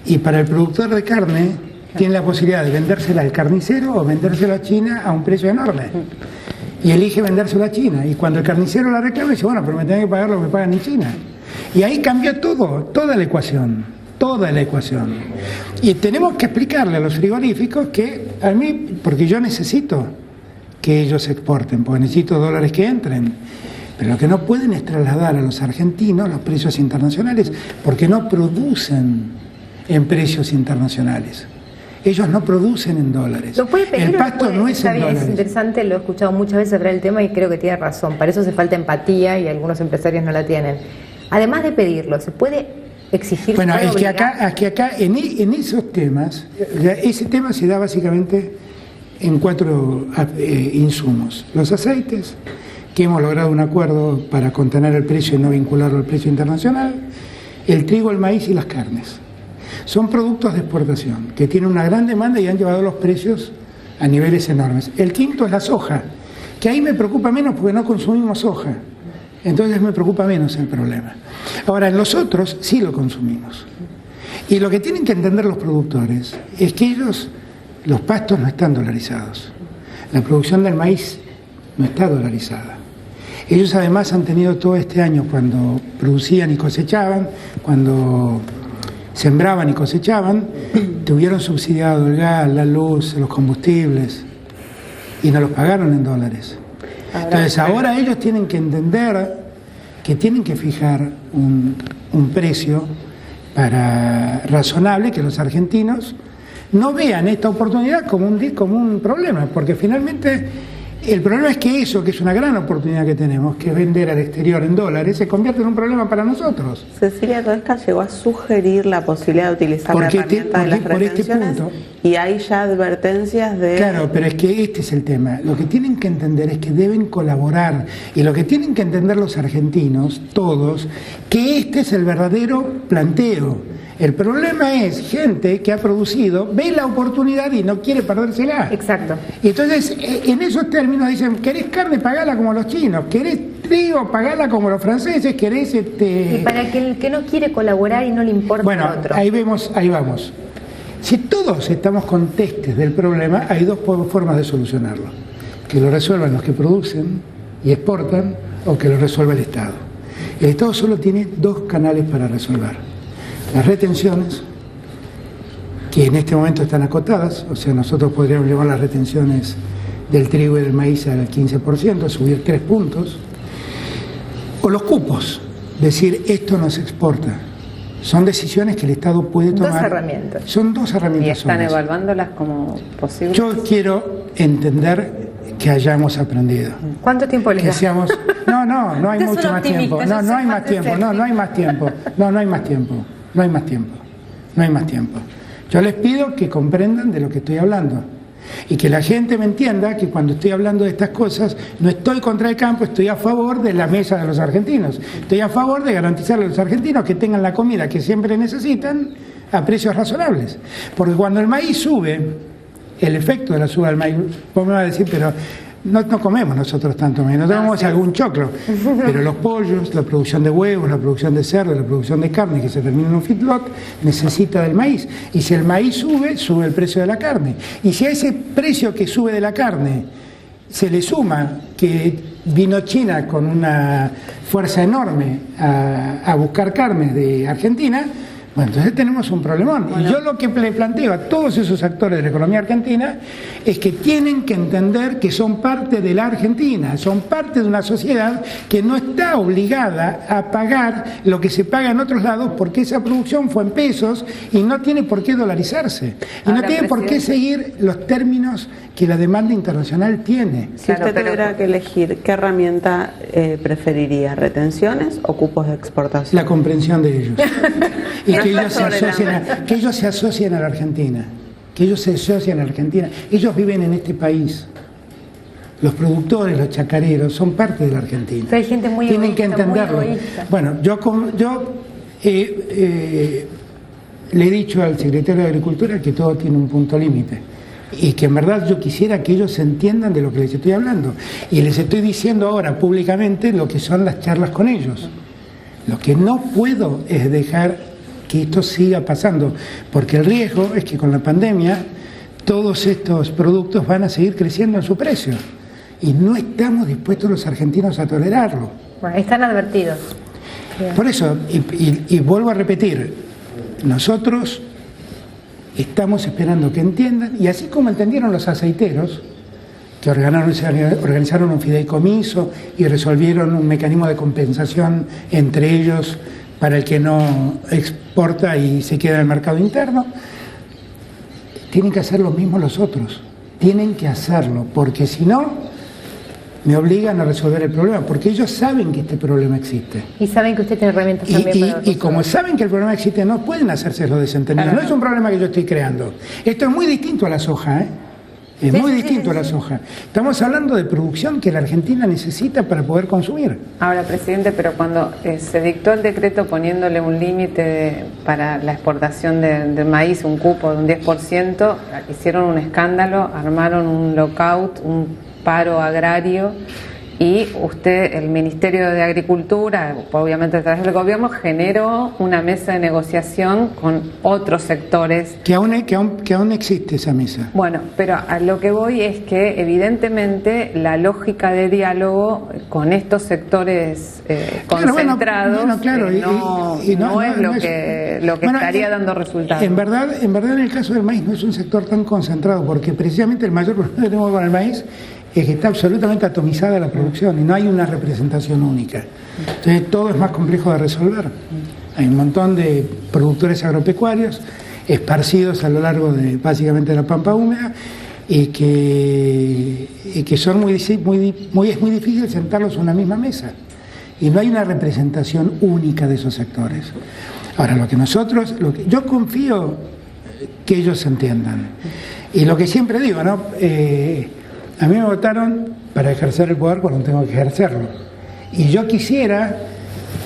Y para el productor de carne tiene la posibilidad de vendérsela al carnicero o vendérsela a China a un precio enorme. Y elige vendérsela a China. Y cuando el carnicero la reclama, dice, bueno, pero me tienen que pagar lo que pagan en China. Y ahí cambió todo, toda la ecuación. toda la ecuación. Y tenemos que explicarle a los frigoríficos que a mí, porque yo necesito que ellos exporten, porque necesito dólares que entren, pero lo que no pueden es trasladar a los argentinos los precios internacionales, porque no producen en precios internacionales. Ellos no producen en dólares. ¿Lo puede pedir? El pasto no es en dólares. Es interesante, lo he escuchado muchas veces hablar del tema y creo que tiene razón. Para eso hace falta empatía y algunos empresarios no la tienen. Además de pedirlo, ¿se puede exigir? Bueno, es que acá en esos temas, ese tema se da básicamente en 4 insumos. Los aceites, que hemos logrado un acuerdo para contener el precio y no vincularlo al precio internacional, el trigo, el maíz y las carnes. Son productos de exportación que tienen una gran demanda y han llevado los precios a niveles enormes. El quinto es la soja, que ahí me preocupa menos porque no consumimos soja. Entonces me preocupa menos el problema. Ahora, en los otros sí lo consumimos. Y lo que tienen que entender los productores es que ellos, los pastos no están dolarizados. La producción del maíz no está dolarizada. Ellos además han tenido todo este año, cuando producían y cosechaban, cuando sembraban y cosechaban, tuvieron subsidiado el gas, la luz, los combustibles, y no los pagaron en dólares. Entonces ahora ellos tienen que entender que tienen que fijar un precio razonable, que los argentinos no vean esta oportunidad como un problema, porque finalmente el problema es que eso, que es una gran oportunidad que tenemos, que es vender al exterior en dólares, se convierte en un problema para nosotros. Cecilia Toesca llegó a sugerir la posibilidad de utilizar la herramienta de las retenciones, y hay ya advertencias de... Claro, pero es que este es el tema. Lo que tienen que entender es que deben colaborar, y lo que tienen que entender los argentinos, todos, que este es el verdadero planteo. El problema es gente que ha producido, ve la oportunidad y no quiere perdérsela. Exacto. Y entonces, en esos términos dicen, ¿querés carne? Pagala como los chinos. ¿Querés trigo? Pagala como los franceses. ¿Querés Y para que el que no quiere colaborar y no le importa el otro. Ahí vamos. Si todos estamos contestes del problema, hay 2 formas de solucionarlo. Que lo resuelvan los que producen y exportan, o que lo resuelva el Estado. El Estado solo tiene 2 canales para resolver. Las retenciones, que en este momento están acotadas, o sea, nosotros podríamos llevar las retenciones del trigo y del maíz al 15%, subir 3 puntos, o los cupos, decir, esto no se exporta. Son decisiones que el Estado puede tomar. 2 herramientas. Son 2 herramientas. ¿Y están evaluándolas como posibles? Yo quiero entender que hayamos aprendido. ¿Cuánto tiempo les da? No hay mucho más tiempo. No hay más tiempo. Yo les pido que comprendan de lo que estoy hablando y que la gente me entienda que cuando estoy hablando de estas cosas no estoy contra el campo, estoy a favor de la mesa de los argentinos. Estoy a favor de garantizarle a los argentinos que tengan la comida que siempre necesitan a precios razonables. Porque cuando el maíz sube, el efecto de la suba del maíz, vos me vas a decir, pero no comemos nosotros tanto maíz, no tomamos algún choclo, pero los pollos, la producción de huevos, la producción de cerdo, la producción de carne que se termina en un feedlot, necesita del maíz. Y si el maíz sube el precio de la carne. Y si a ese precio que sube de la carne se le suma que vino China con una fuerza enorme a buscar carne de Argentina, bueno, entonces tenemos un problemón. Y yo lo que le planteo a todos esos actores de la economía argentina es que tienen que entender que son parte de la Argentina, son parte de una sociedad que no está obligada a pagar lo que se paga en otros lados porque esa producción fue en pesos y no tiene por qué dolarizarse. Y no tiene por qué seguir los términos que la demanda internacional tiene. Si usted tuviera que elegir, ¿qué herramienta preferiría? ¿Retenciones o cupos de exportación? La comprensión de ellos. Y que ellos se asocien a la Argentina. Que ellos se asocien a la Argentina. Ellos viven en este país. Los productores, los chacareros, son parte de la Argentina. Pero hay gente muy Tienen egoísta, que entenderlo. Bueno, yo le he dicho al secretario de Agricultura que todo tiene un punto límite. Y que en verdad yo quisiera que ellos entiendan de lo que les estoy hablando. Y les estoy diciendo ahora públicamente lo que son las charlas con ellos. Lo que no puedo es dejar que esto siga pasando, porque el riesgo es que con la pandemia todos estos productos van a seguir creciendo en su precio. Y no estamos dispuestos los argentinos a tolerarlo. Bueno, están advertidos. Por eso, y vuelvo a repetir, Nosotros estamos esperando que entiendan, y así como entendieron los aceiteros, que organizaron un fideicomiso y resolvieron un mecanismo de compensación entre ellos para el que no exporta y se queda en el mercado interno, tienen que hacer lo mismo los otros. Tienen que hacerlo, porque si no, me obligan a resolver el problema, porque ellos saben que este problema existe. Y saben que usted tiene herramientas también para y como saben que el problema existe, no pueden hacerse los desentendidos. No es un problema que yo estoy creando. Esto es muy distinto a la soja, ¿eh? Es muy distinto a la soja. Estamos hablando de producción que la Argentina necesita para poder consumir. Ahora, presidente, pero cuando se dictó el decreto poniéndole un límite para la exportación de maíz, un cupo de un 10%, hicieron un escándalo, armaron un lockout, un paro agrario, y usted, el Ministerio de Agricultura, obviamente a través del gobierno, generó una mesa de negociación con otros sectores. Que aún existe esa mesa. Bueno, pero a lo que voy es que evidentemente la lógica de diálogo con estos sectores concentrados no es lo que estaría dando resultados. En verdad en el caso del maíz no es un sector tan concentrado, porque precisamente el mayor problema que tenemos con el maíz es que está absolutamente atomizada la producción y no hay una representación única. Entonces todo es más complejo de resolver. Hay un montón de productores agropecuarios esparcidos a lo largo de básicamente la pampa húmeda y que son es muy difícil sentarlos en una misma mesa. Y no hay una representación única de esos sectores. Ahora, yo confío que ellos entiendan. Y lo que siempre digo, ¿no? A mí me votaron para ejercer el poder cuando tengo que ejercerlo. Y yo quisiera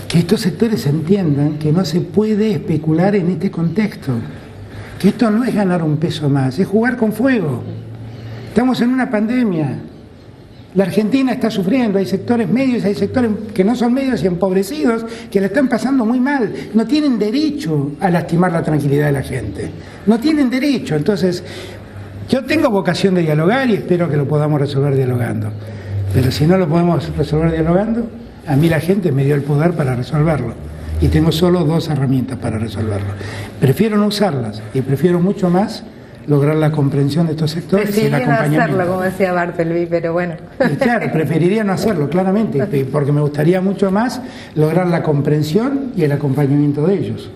que estos sectores entiendan que no se puede especular en este contexto. Que esto no es ganar un peso más, es jugar con fuego. Estamos en una pandemia. La Argentina está sufriendo, hay sectores medios, hay sectores que no son medios y empobrecidos, que la están pasando muy mal. No tienen derecho a lastimar la tranquilidad de la gente. No tienen derecho. Entonces, yo tengo vocación de dialogar y espero que lo podamos resolver dialogando. Pero si no lo podemos resolver dialogando, a mí la gente me dio el poder para resolverlo. Y tengo solo 2 herramientas para resolverlo. Prefiero no usarlas y prefiero mucho más lograr la comprensión de estos sectores y el acompañamiento. No hacerlo, como decía Bartleby, pero bueno. Y claro, preferiría no hacerlo, claramente, porque me gustaría mucho más lograr la comprensión y el acompañamiento de ellos.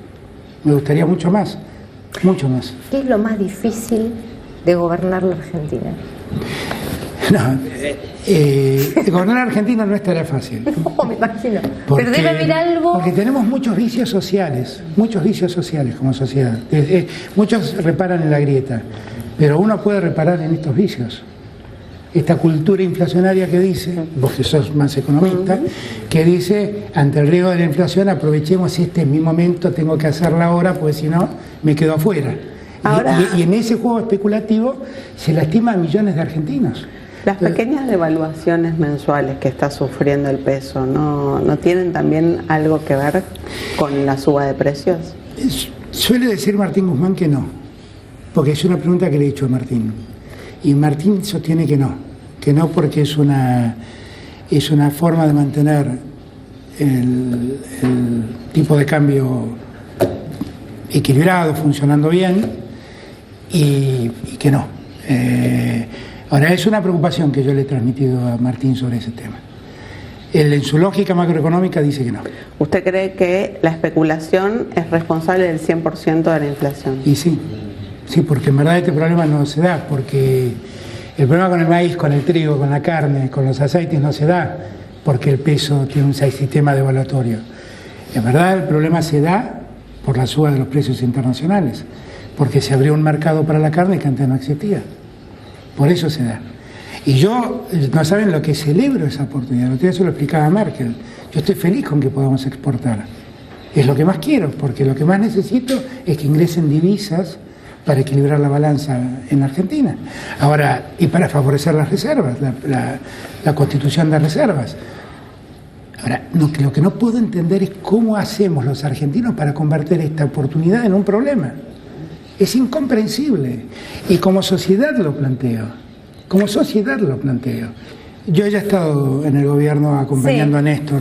Me gustaría mucho más, mucho más. ¿Qué es lo más difícil de gobernar la Argentina? No, gobernar la Argentina no es tarea fácil. No, me imagino. Pero debe haber algo. Porque tenemos muchos vicios sociales como sociedad. Muchos reparan en la grieta, pero uno puede reparar en estos vicios. Esta cultura inflacionaria que dice, vos que sos más economista, que dice, ante el riesgo de la inflación, aprovechemos este es mi momento, tengo que hacerla ahora, porque si no, me quedo afuera. Y en ese juego especulativo se lastima a millones de argentinos. Las pequeñas devaluaciones mensuales que está sufriendo el peso, ¿no tienen también algo que ver con la suba de precios? Suele decir Martín Guzmán que no, porque es una pregunta que le he hecho a Martín. Y Martín sostiene que no porque es una forma de mantener el tipo de cambio equilibrado, funcionando bien, y que no. Ahora, es una preocupación que yo le he transmitido a Martín sobre ese tema. Él, en su lógica macroeconómica, dice que no. ¿Usted cree que la especulación es responsable del 100% de la inflación? Y sí, porque en verdad este problema no se da, porque el problema con el maíz, con el trigo, con la carne, con los aceites no se da, porque el peso tiene un sistema devaluatorio. En verdad el problema se da por la suba de los precios internacionales, porque se abrió un mercado para la carne que antes no existía. Por eso se da. Y yo, no saben lo que celebro esa oportunidad, lo que eso lo explicaba Merkel. Yo estoy feliz con que podamos exportar. Es lo que más quiero, porque lo que más necesito es que ingresen divisas para equilibrar la balanza en Argentina. Ahora, y para favorecer las reservas, la constitución de reservas. Ahora, lo que no puedo entender es cómo hacemos los argentinos para convertir esta oportunidad en un problema. Es incomprensible. Y como sociedad lo planteo. Yo ya he estado en el gobierno acompañando a Néstor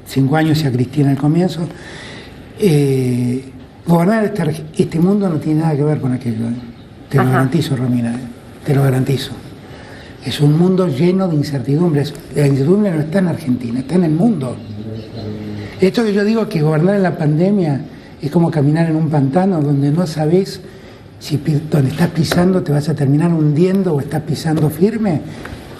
5 años y a Cristina al comienzo. Gobernar este mundo no tiene nada que ver con aquello. Te lo garantizo, Romina, te lo garantizo. Es un mundo lleno de incertidumbres. La incertidumbre no está en Argentina, está en el mundo. Esto que yo digo que gobernar en la pandemia es como caminar en un pantano donde no sabes si donde estás pisando te vas a terminar hundiendo o estás pisando firme.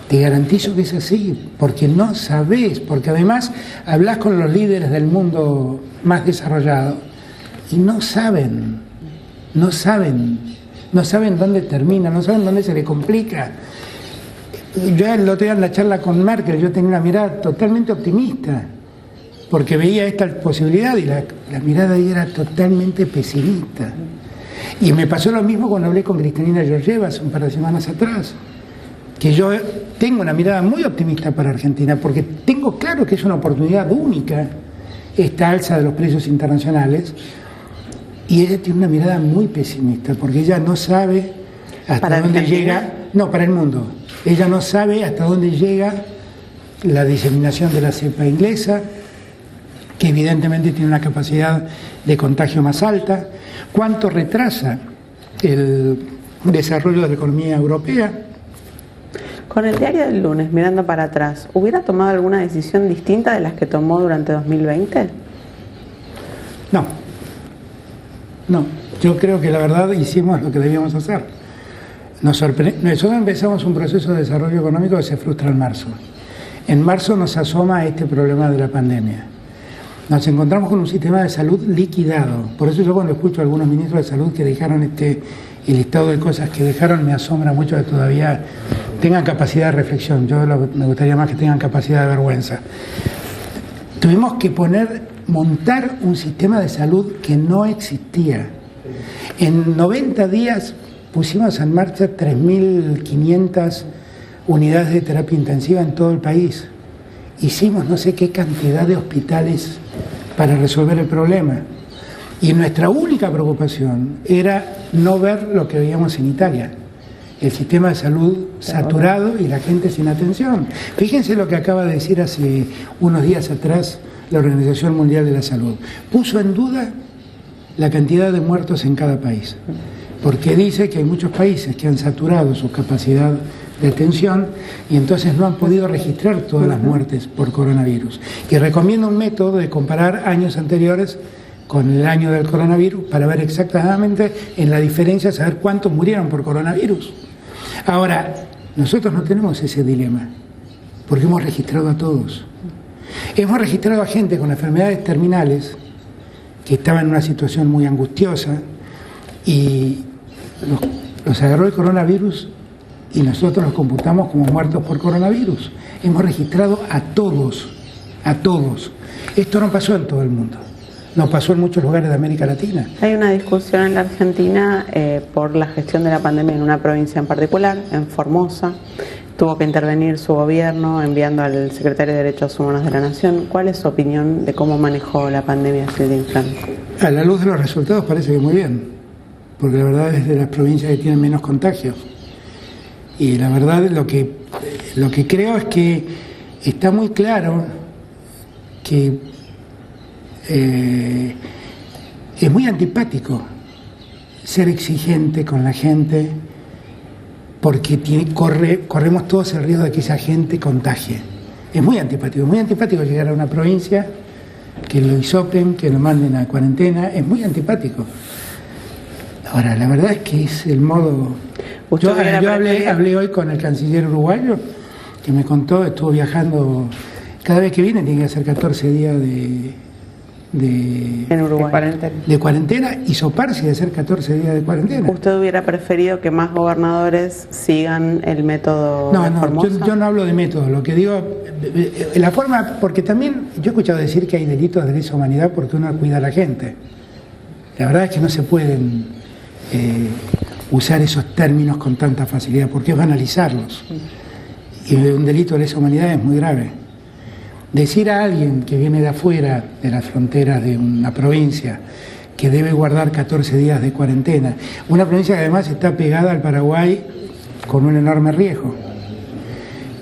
Te garantizo que es así, porque no sabes, porque además hablas con los líderes del mundo más desarrollado y no saben dónde termina, no saben dónde se le complica. Yo el otro día en la charla con Merkel, yo tenía una mirada totalmente optimista, porque veía esta posibilidad y la mirada ahí era totalmente pesimista. Y me pasó lo mismo cuando hablé con Kristalina Georgieva hace un par de semanas atrás, que yo tengo una mirada muy optimista para Argentina, porque tengo claro que es una oportunidad única esta alza de los precios internacionales, y ella tiene una mirada muy pesimista, porque ella no sabe hasta dónde llega, no, para el mundo, ella no sabe hasta dónde llega la diseminación de la cepa inglesa, que evidentemente tiene una capacidad de contagio más alta, cuánto retrasa el desarrollo de la economía europea. Con el diario del lunes, mirando para atrás, ¿hubiera tomado alguna decisión distinta de las que tomó durante 2020? No, yo creo que la verdad hicimos lo que debíamos hacer. Nosotros empezamos un proceso de desarrollo económico que se frustra en marzo. En marzo nos asoma este problema de la pandemia. Nos encontramos con un sistema de salud liquidado. Por eso yo cuando escucho a algunos ministros de salud que dejaron el listado de cosas que dejaron, me asombra mucho que todavía tengan capacidad de reflexión. Me gustaría más que tengan capacidad de vergüenza. Tuvimos que montar un sistema de salud que no existía. En 90 días pusimos en marcha 3.500 unidades de terapia intensiva en todo el país. Hicimos no sé qué cantidad de hospitales para resolver el problema. Y nuestra única preocupación era no ver lo que veíamos en Italia, el sistema de salud saturado y la gente sin atención. Fíjense lo que acaba de decir hace unos días atrás la Organización Mundial de la Salud. Puso en duda la cantidad de muertos en cada país, porque dice que hay muchos países que han saturado su capacidad de atención y entonces no han podido registrar todas las muertes por coronavirus. Y recomienda un método de comparar años anteriores con el año del coronavirus para ver exactamente en la diferencia, saber cuántos murieron por coronavirus. Ahora, nosotros no tenemos ese dilema, porque hemos registrado a todos. Hemos registrado a gente con enfermedades terminales que estaba en una situación muy angustiosa y los agarró el coronavirus y nosotros los computamos como muertos por coronavirus. Hemos registrado a todos. Esto no pasó en todo el mundo, no pasó en muchos lugares de América Latina. Hay una discusión en la Argentina por la gestión de la pandemia en una provincia en particular, en Formosa. Tuvo que intervenir su gobierno enviando al secretario de Derechos Humanos de la Nación. ¿Cuál es su opinión de cómo manejó la pandemia Silvia Infran? A la luz de los resultados parece que muy bien, porque la verdad es de las provincias que tienen menos contagios. Y la verdad lo que creo es que está muy claro que es muy antipático ser exigente con la gente, porque corremos todos el riesgo de que esa gente contagie. Es muy antipático llegar a una provincia, que lo hisopen, que lo manden a cuarentena, es muy antipático. Ahora, la verdad es que es el modo... Yo hablé hoy con el canciller uruguayo, que me contó, estuvo viajando, cada vez que viene tiene que hacer 14 días de cuarentena y soparse de hacer 14 días de cuarentena. ¿Usted hubiera preferido que más gobernadores sigan el método de Formosa? Yo no hablo de método, lo que digo, la forma, porque también yo he escuchado decir que hay delitos de lesa humanidad porque uno cuida a la gente. La verdad es que no se pueden usar esos términos con tanta facilidad, porque es banalizarlos. Y un delito de lesa humanidad es muy grave. Decir a alguien que viene de afuera, de las fronteras de una provincia, que debe guardar 14 días de cuarentena, una provincia que además está pegada al Paraguay con un enorme riesgo,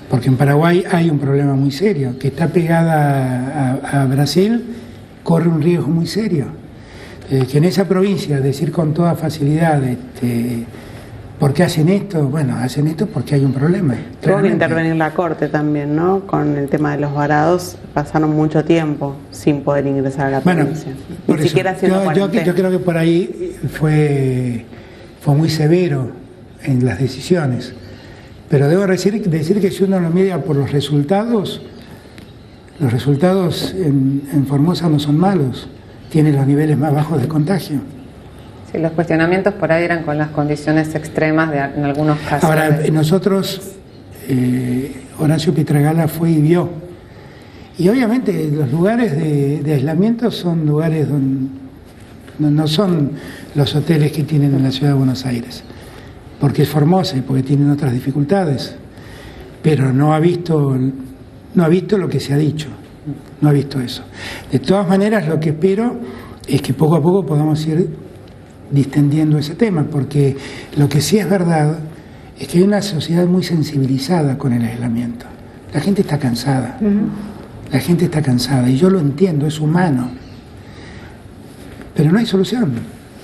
porque en Paraguay hay un problema muy serio, que está pegada a Brasil, corre un riesgo muy serio. que en esa provincia decir con toda facilidad ¿por qué hacen esto? Bueno, hacen esto porque hay un problema. Tuvo que intervenir la Corte también, ¿no? Con el tema de los varados, pasaron mucho tiempo sin poder ingresar a la provincia. Ni siquiera haciendo cuarentena. Yo creo que por ahí fue muy severo en las decisiones. Pero debo decir que si uno lo mira por los resultados en Formosa no son malos. Tiene los niveles más bajos de contagio. Sí, los cuestionamientos por ahí eran con las condiciones extremas en algunos casos. Ahora, nosotros, Horacio Pietragala fue y vio. Y obviamente los lugares de aislamiento son lugares donde no son los hoteles que tienen en la ciudad de Buenos Aires, porque es Formosa y porque tienen otras dificultades. Pero no ha visto lo que se ha dicho, no ha visto eso. De todas maneras, lo que espero es que poco a poco podamos ir distendiendo ese tema, porque lo que sí es verdad es que hay una sociedad muy sensibilizada con el aislamiento. La gente está cansada, la gente está cansada, y yo lo entiendo, es humano, pero no hay solución,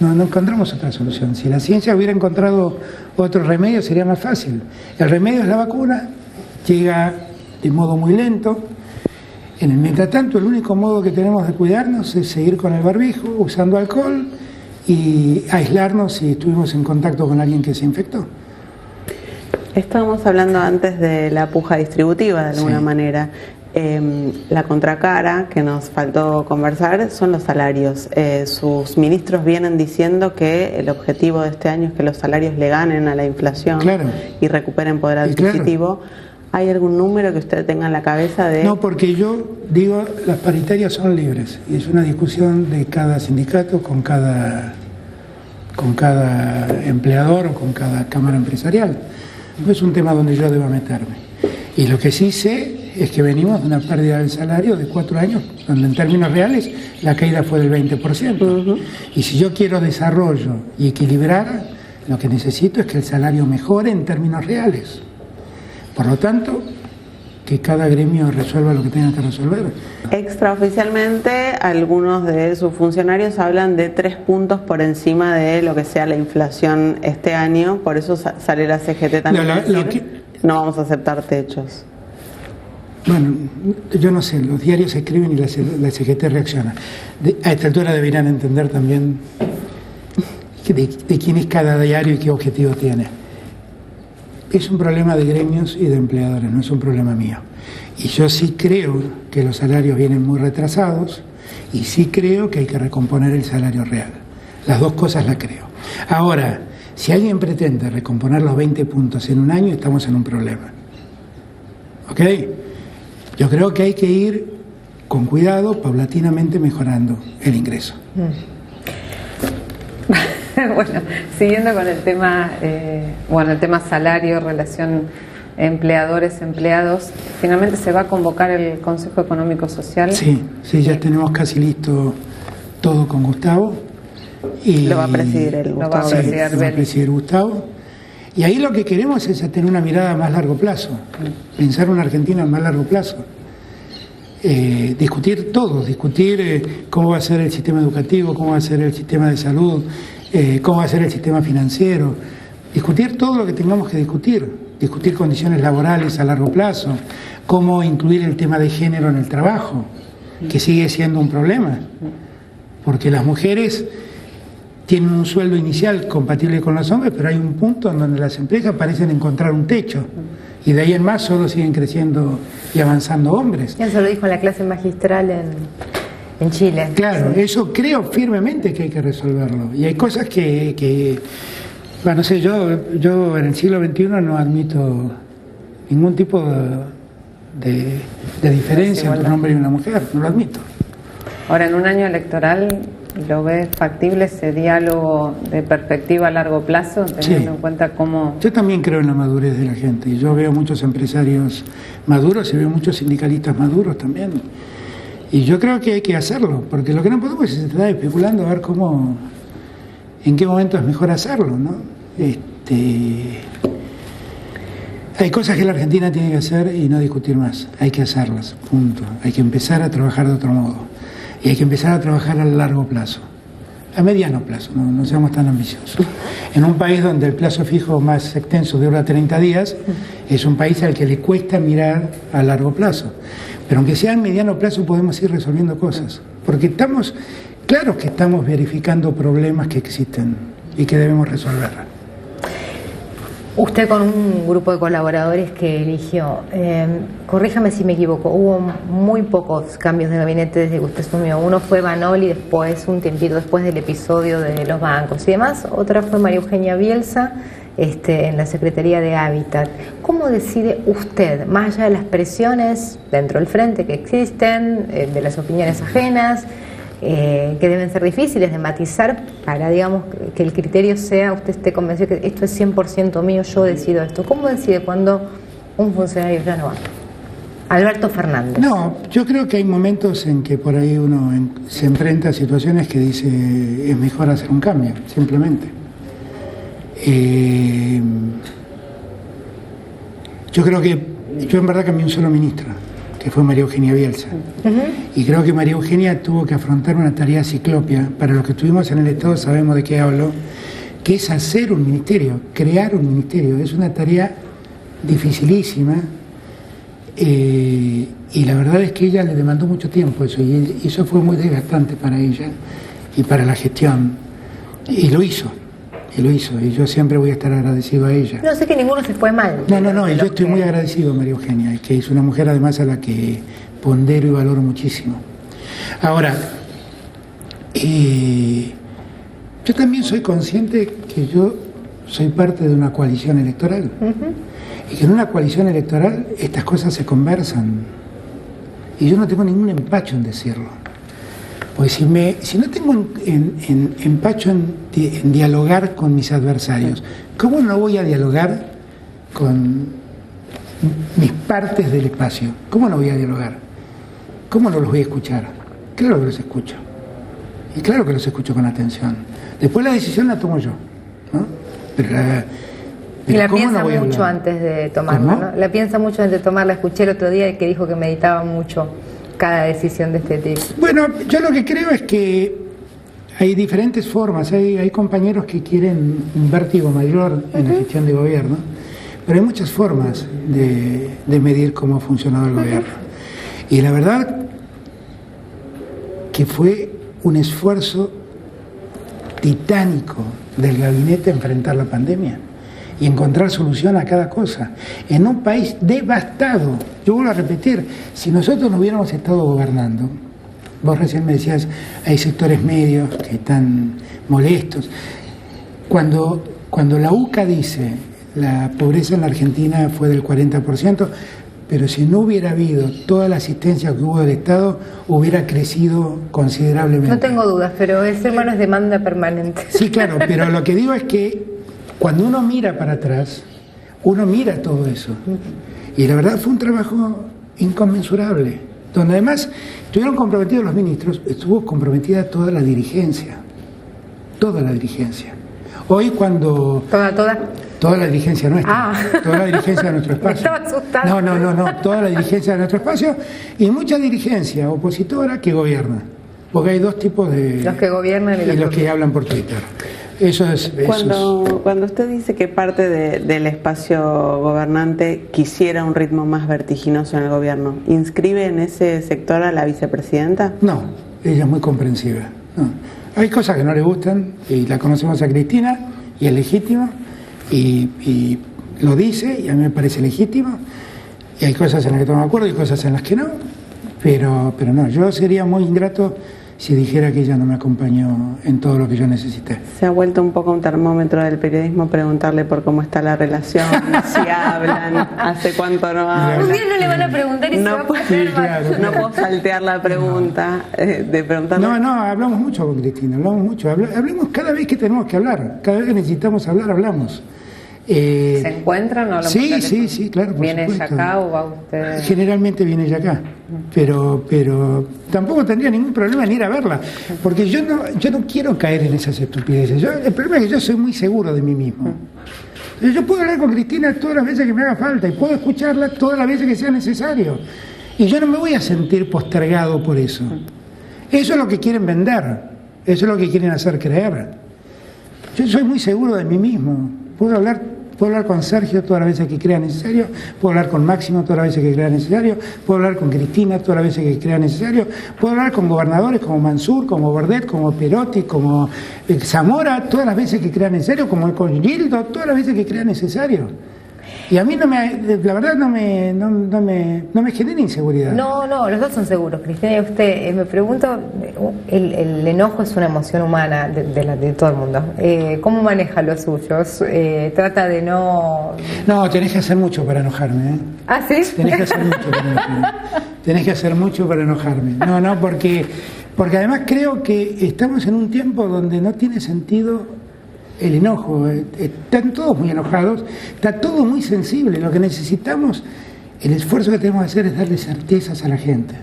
no encontramos otra solución. Si la ciencia hubiera encontrado otro remedio sería más fácil. El remedio es la vacuna, llega de modo muy lento. En el mientras tanto, el único modo que tenemos de cuidarnos es seguir con el barbijo, usando alcohol y aislarnos si estuvimos en contacto con alguien que se infectó. Estábamos hablando antes de la puja distributiva, de alguna manera. La contracara que nos faltó conversar son los salarios. Sus ministros vienen diciendo que el objetivo de este año es que los salarios le ganen a la inflación y recuperen poder adquisitivo. ¿Hay algún número que usted tenga en la cabeza de...? No, porque yo digo, las paritarias son libres y es una discusión de cada sindicato con cada empleador o con cada cámara empresarial. No es un tema donde yo deba meterme. Y lo que sí sé es que venimos de una pérdida del salario de 4 años, donde en términos reales la caída fue del 20%. Y si yo quiero desarrollo y equilibrar, lo que necesito es que el salario mejore en términos reales. Por lo tanto, que cada gremio resuelva lo que tenga que resolver. Extraoficialmente, algunos de sus funcionarios hablan de 3 puntos por encima de lo que sea la inflación este año, por eso sale la CGT también a decir, no vamos a aceptar techos. Bueno, yo no sé, los diarios se escriben y la CGT reacciona. A esta altura deberían entender también de quién es cada diario y qué objetivo tiene. Es un problema de gremios y de empleadores, no es un problema mío. Y yo sí creo que los salarios vienen muy retrasados y sí creo que hay que recomponer el salario real. Las dos cosas las creo. Ahora, si alguien pretende recomponer los 20 puntos en un año, estamos en un problema. ¿Ok? Yo creo que hay que ir con cuidado, paulatinamente mejorando el ingreso. Bueno, siguiendo con el tema, el tema salario, relación empleadores-empleados, finalmente se va a convocar el Consejo Económico Social. Sí, ya tenemos casi listo todo con Gustavo. Y lo va a presidir él, Gustavo. Lo va a presidir Gustavo. Y ahí lo que queremos es tener una mirada a más largo plazo, pensar una Argentina a más largo plazo. Discutir todo, cómo va a ser el sistema educativo, cómo va a ser el sistema de salud, cómo va a ser el sistema financiero, discutir todo lo que tengamos que discutir condiciones laborales a largo plazo, cómo incluir el tema de género en el trabajo, que sigue siendo un problema, porque las mujeres tienen un sueldo inicial compatible con los hombres, pero hay un punto en donde las empresas parecen encontrar un techo, y de ahí en más solo siguen creciendo y avanzando hombres. Eso lo dijo en la clase magistral en Chile. Claro, eso creo firmemente que hay que resolverlo. Y hay cosas que bueno, no sé, yo en el siglo XXI no admito ningún tipo de diferencia entre un hombre y una mujer, no lo admito. Ahora, en un año electoral, ¿lo ves factible ese diálogo de perspectiva a largo plazo, teniendo en cuenta cómo...? Yo también creo en la madurez de la gente, y yo veo muchos empresarios maduros y veo muchos sindicalistas maduros también. Y yo creo que hay que hacerlo, porque lo que no podemos es estar especulando a ver en qué momento es mejor hacerlo, ¿no? Hay cosas que la Argentina tiene que hacer y no discutir más, hay que hacerlas, punto. Hay que empezar a trabajar de otro modo, y hay que empezar a trabajar a largo plazo. a mediano plazo, no seamos tan ambiciosos. En un país donde el plazo fijo más extenso dura 30 días, es un país al que le cuesta mirar a largo plazo. Pero aunque sea a mediano plazo podemos ir resolviendo cosas, porque claro que estamos verificando problemas que existen y que debemos resolver. Usted con un grupo de colaboradores que eligió, corríjame si me equivoco, hubo muy pocos cambios de gabinete desde que usted asumió. Uno fue Vanoli, después, un tiempito después del episodio de los bancos y demás. Otra fue María Eugenia Bielsa, en la Secretaría de Hábitat. ¿Cómo decide usted, más allá de las presiones dentro del frente que existen, de las opiniones ajenas, que deben ser difíciles de matizar para, digamos, que el criterio sea, usted esté convencido que esto es 100% mío, yo decido esto? ¿Cómo decide cuando un funcionario ya no va? Alberto Fernández. No, yo creo que hay momentos en que por ahí uno se enfrenta a situaciones que dice es mejor hacer un cambio, simplemente. Yo en verdad cambié un solo ministro, que fue María Eugenia Bielsa. Y creo que María Eugenia tuvo que afrontar una tarea ciclopia. Para los que estuvimos en el Estado sabemos de qué hablo, que es hacer un ministerio, crear un ministerio. Es una tarea dificilísima, y la verdad es que ella le demandó mucho tiempo eso, y eso fue muy desgastante para ella y para la gestión, y lo hizo, y yo siempre voy a estar agradecido a ella. No sé que ninguno se fue mal. No, y yo estoy muy agradecido a María Eugenia, que es una mujer además a la que pondero y valoro muchísimo. Ahora, yo también soy consciente que yo soy parte de una coalición electoral, y que en una coalición electoral estas cosas se conversan, y yo no tengo ningún empacho en decirlo. Pues si no tengo empacho en dialogar con mis adversarios, ¿cómo no voy a dialogar con mis partes del espacio? ¿Cómo no voy a dialogar? ¿Cómo no los voy a escuchar? Claro que los escucho. Y claro que los escucho con atención. Después la decisión la tomo yo, ¿no? Y la piensa mucho antes de tomarla, ¿no? La piensa mucho antes de tomarla. Escuché el otro día que dijo que meditaba mucho cada decisión de este tipo. Bueno, yo lo que creo es que hay diferentes formas. Hay compañeros que quieren un vértigo mayor en la gestión de gobierno, pero hay muchas formas de medir cómo ha funcionado el gobierno. Y la verdad que fue un esfuerzo titánico del gabinete enfrentar la pandemia y encontrar solución a cada cosa, en un país devastado. Yo vuelvo a repetir, si nosotros no hubiéramos estado gobernando, vos recién me decías, hay sectores medios que están molestos. Cuando la UCA dice, la pobreza en la Argentina fue del 40%, pero si no hubiera habido toda la asistencia que hubo del Estado, hubiera crecido considerablemente. No tengo dudas, pero el ser humano es demanda permanente. Sí, claro, pero lo que digo es que cuando uno mira para atrás, uno mira todo eso. Y la verdad fue un trabajo inconmensurable, donde además estuvieron comprometidos los ministros, estuvo comprometida toda la dirigencia. Toda la dirigencia. Hoy cuando... Toda la dirigencia nuestra. Toda la dirigencia de nuestro espacio. Me estaba asustando. No, toda la dirigencia de nuestro espacio y mucha dirigencia opositora que gobierna. Porque hay dos tipos de... Los que gobiernan y los que hablan por Twitter. Cuando usted dice que parte del espacio gobernante quisiera un ritmo más vertiginoso en el gobierno, ¿inscribe en ese sector a la vicepresidenta? No, ella es muy comprensiva. No. Hay cosas que no le gustan, y la conocemos a Cristina, y es legítimo, y lo dice, y a mí me parece legítimo, y hay cosas en las que estamos de acuerdo y cosas en las que no, pero no, yo sería muy ingrato si dijera que ella no me acompañó en todo lo que yo necesité. Se ha vuelto un poco un termómetro del periodismo preguntarle por cómo está la relación, si hablan, hace cuánto no hablan. Un día no le van a preguntar y se va a poner mal. No puedo saltear la pregunta de preguntarle. No, hablamos mucho con Cristina, hablamos mucho. Hablamos cada vez que tenemos que hablar, cada vez que necesitamos hablar, hablamos. ¿Se encuentran o Sí, claro. ¿Viene ella acá o va usted? Generalmente viene ella acá, pero tampoco tendría ningún problema en ir a verla, porque yo no quiero caer en esas estupideces. El problema es que yo soy muy seguro de mí mismo. Yo puedo hablar con Cristina todas las veces que me haga falta y puedo escucharla todas las veces que sea necesario. Y yo no me voy a sentir postergado por eso. Eso es lo que quieren vender. Eso es lo que quieren hacer creer. Yo soy muy seguro de mí mismo. Puedo hablar con Sergio todas las veces que crea necesario, puedo hablar con Máximo todas las veces que crea necesario, puedo hablar con Cristina todas las veces que crea necesario, puedo hablar con gobernadores como Mansur, como Bordet, como Perotti, como Zamora, todas las veces que crea necesario, como con Gildo, todas las veces que crea necesario. Y a mí la verdad no me genera inseguridad. No, los dos son seguros, Cristina y usted. Me pregunto, el enojo es una emoción humana de todo el mundo. ¿Cómo maneja los suyos? Trata de no... No, tenés que hacer mucho para enojarme, ¿eh? ¿Ah, sí? Tenés que hacer mucho para enojarme. Tenés que hacer mucho para enojarme. No, porque además creo que estamos en un tiempo donde no tiene sentido el enojo. Están todos muy enojados, está todo muy sensible. Lo que necesitamos, el esfuerzo que tenemos que hacer es darle certezas a la gente.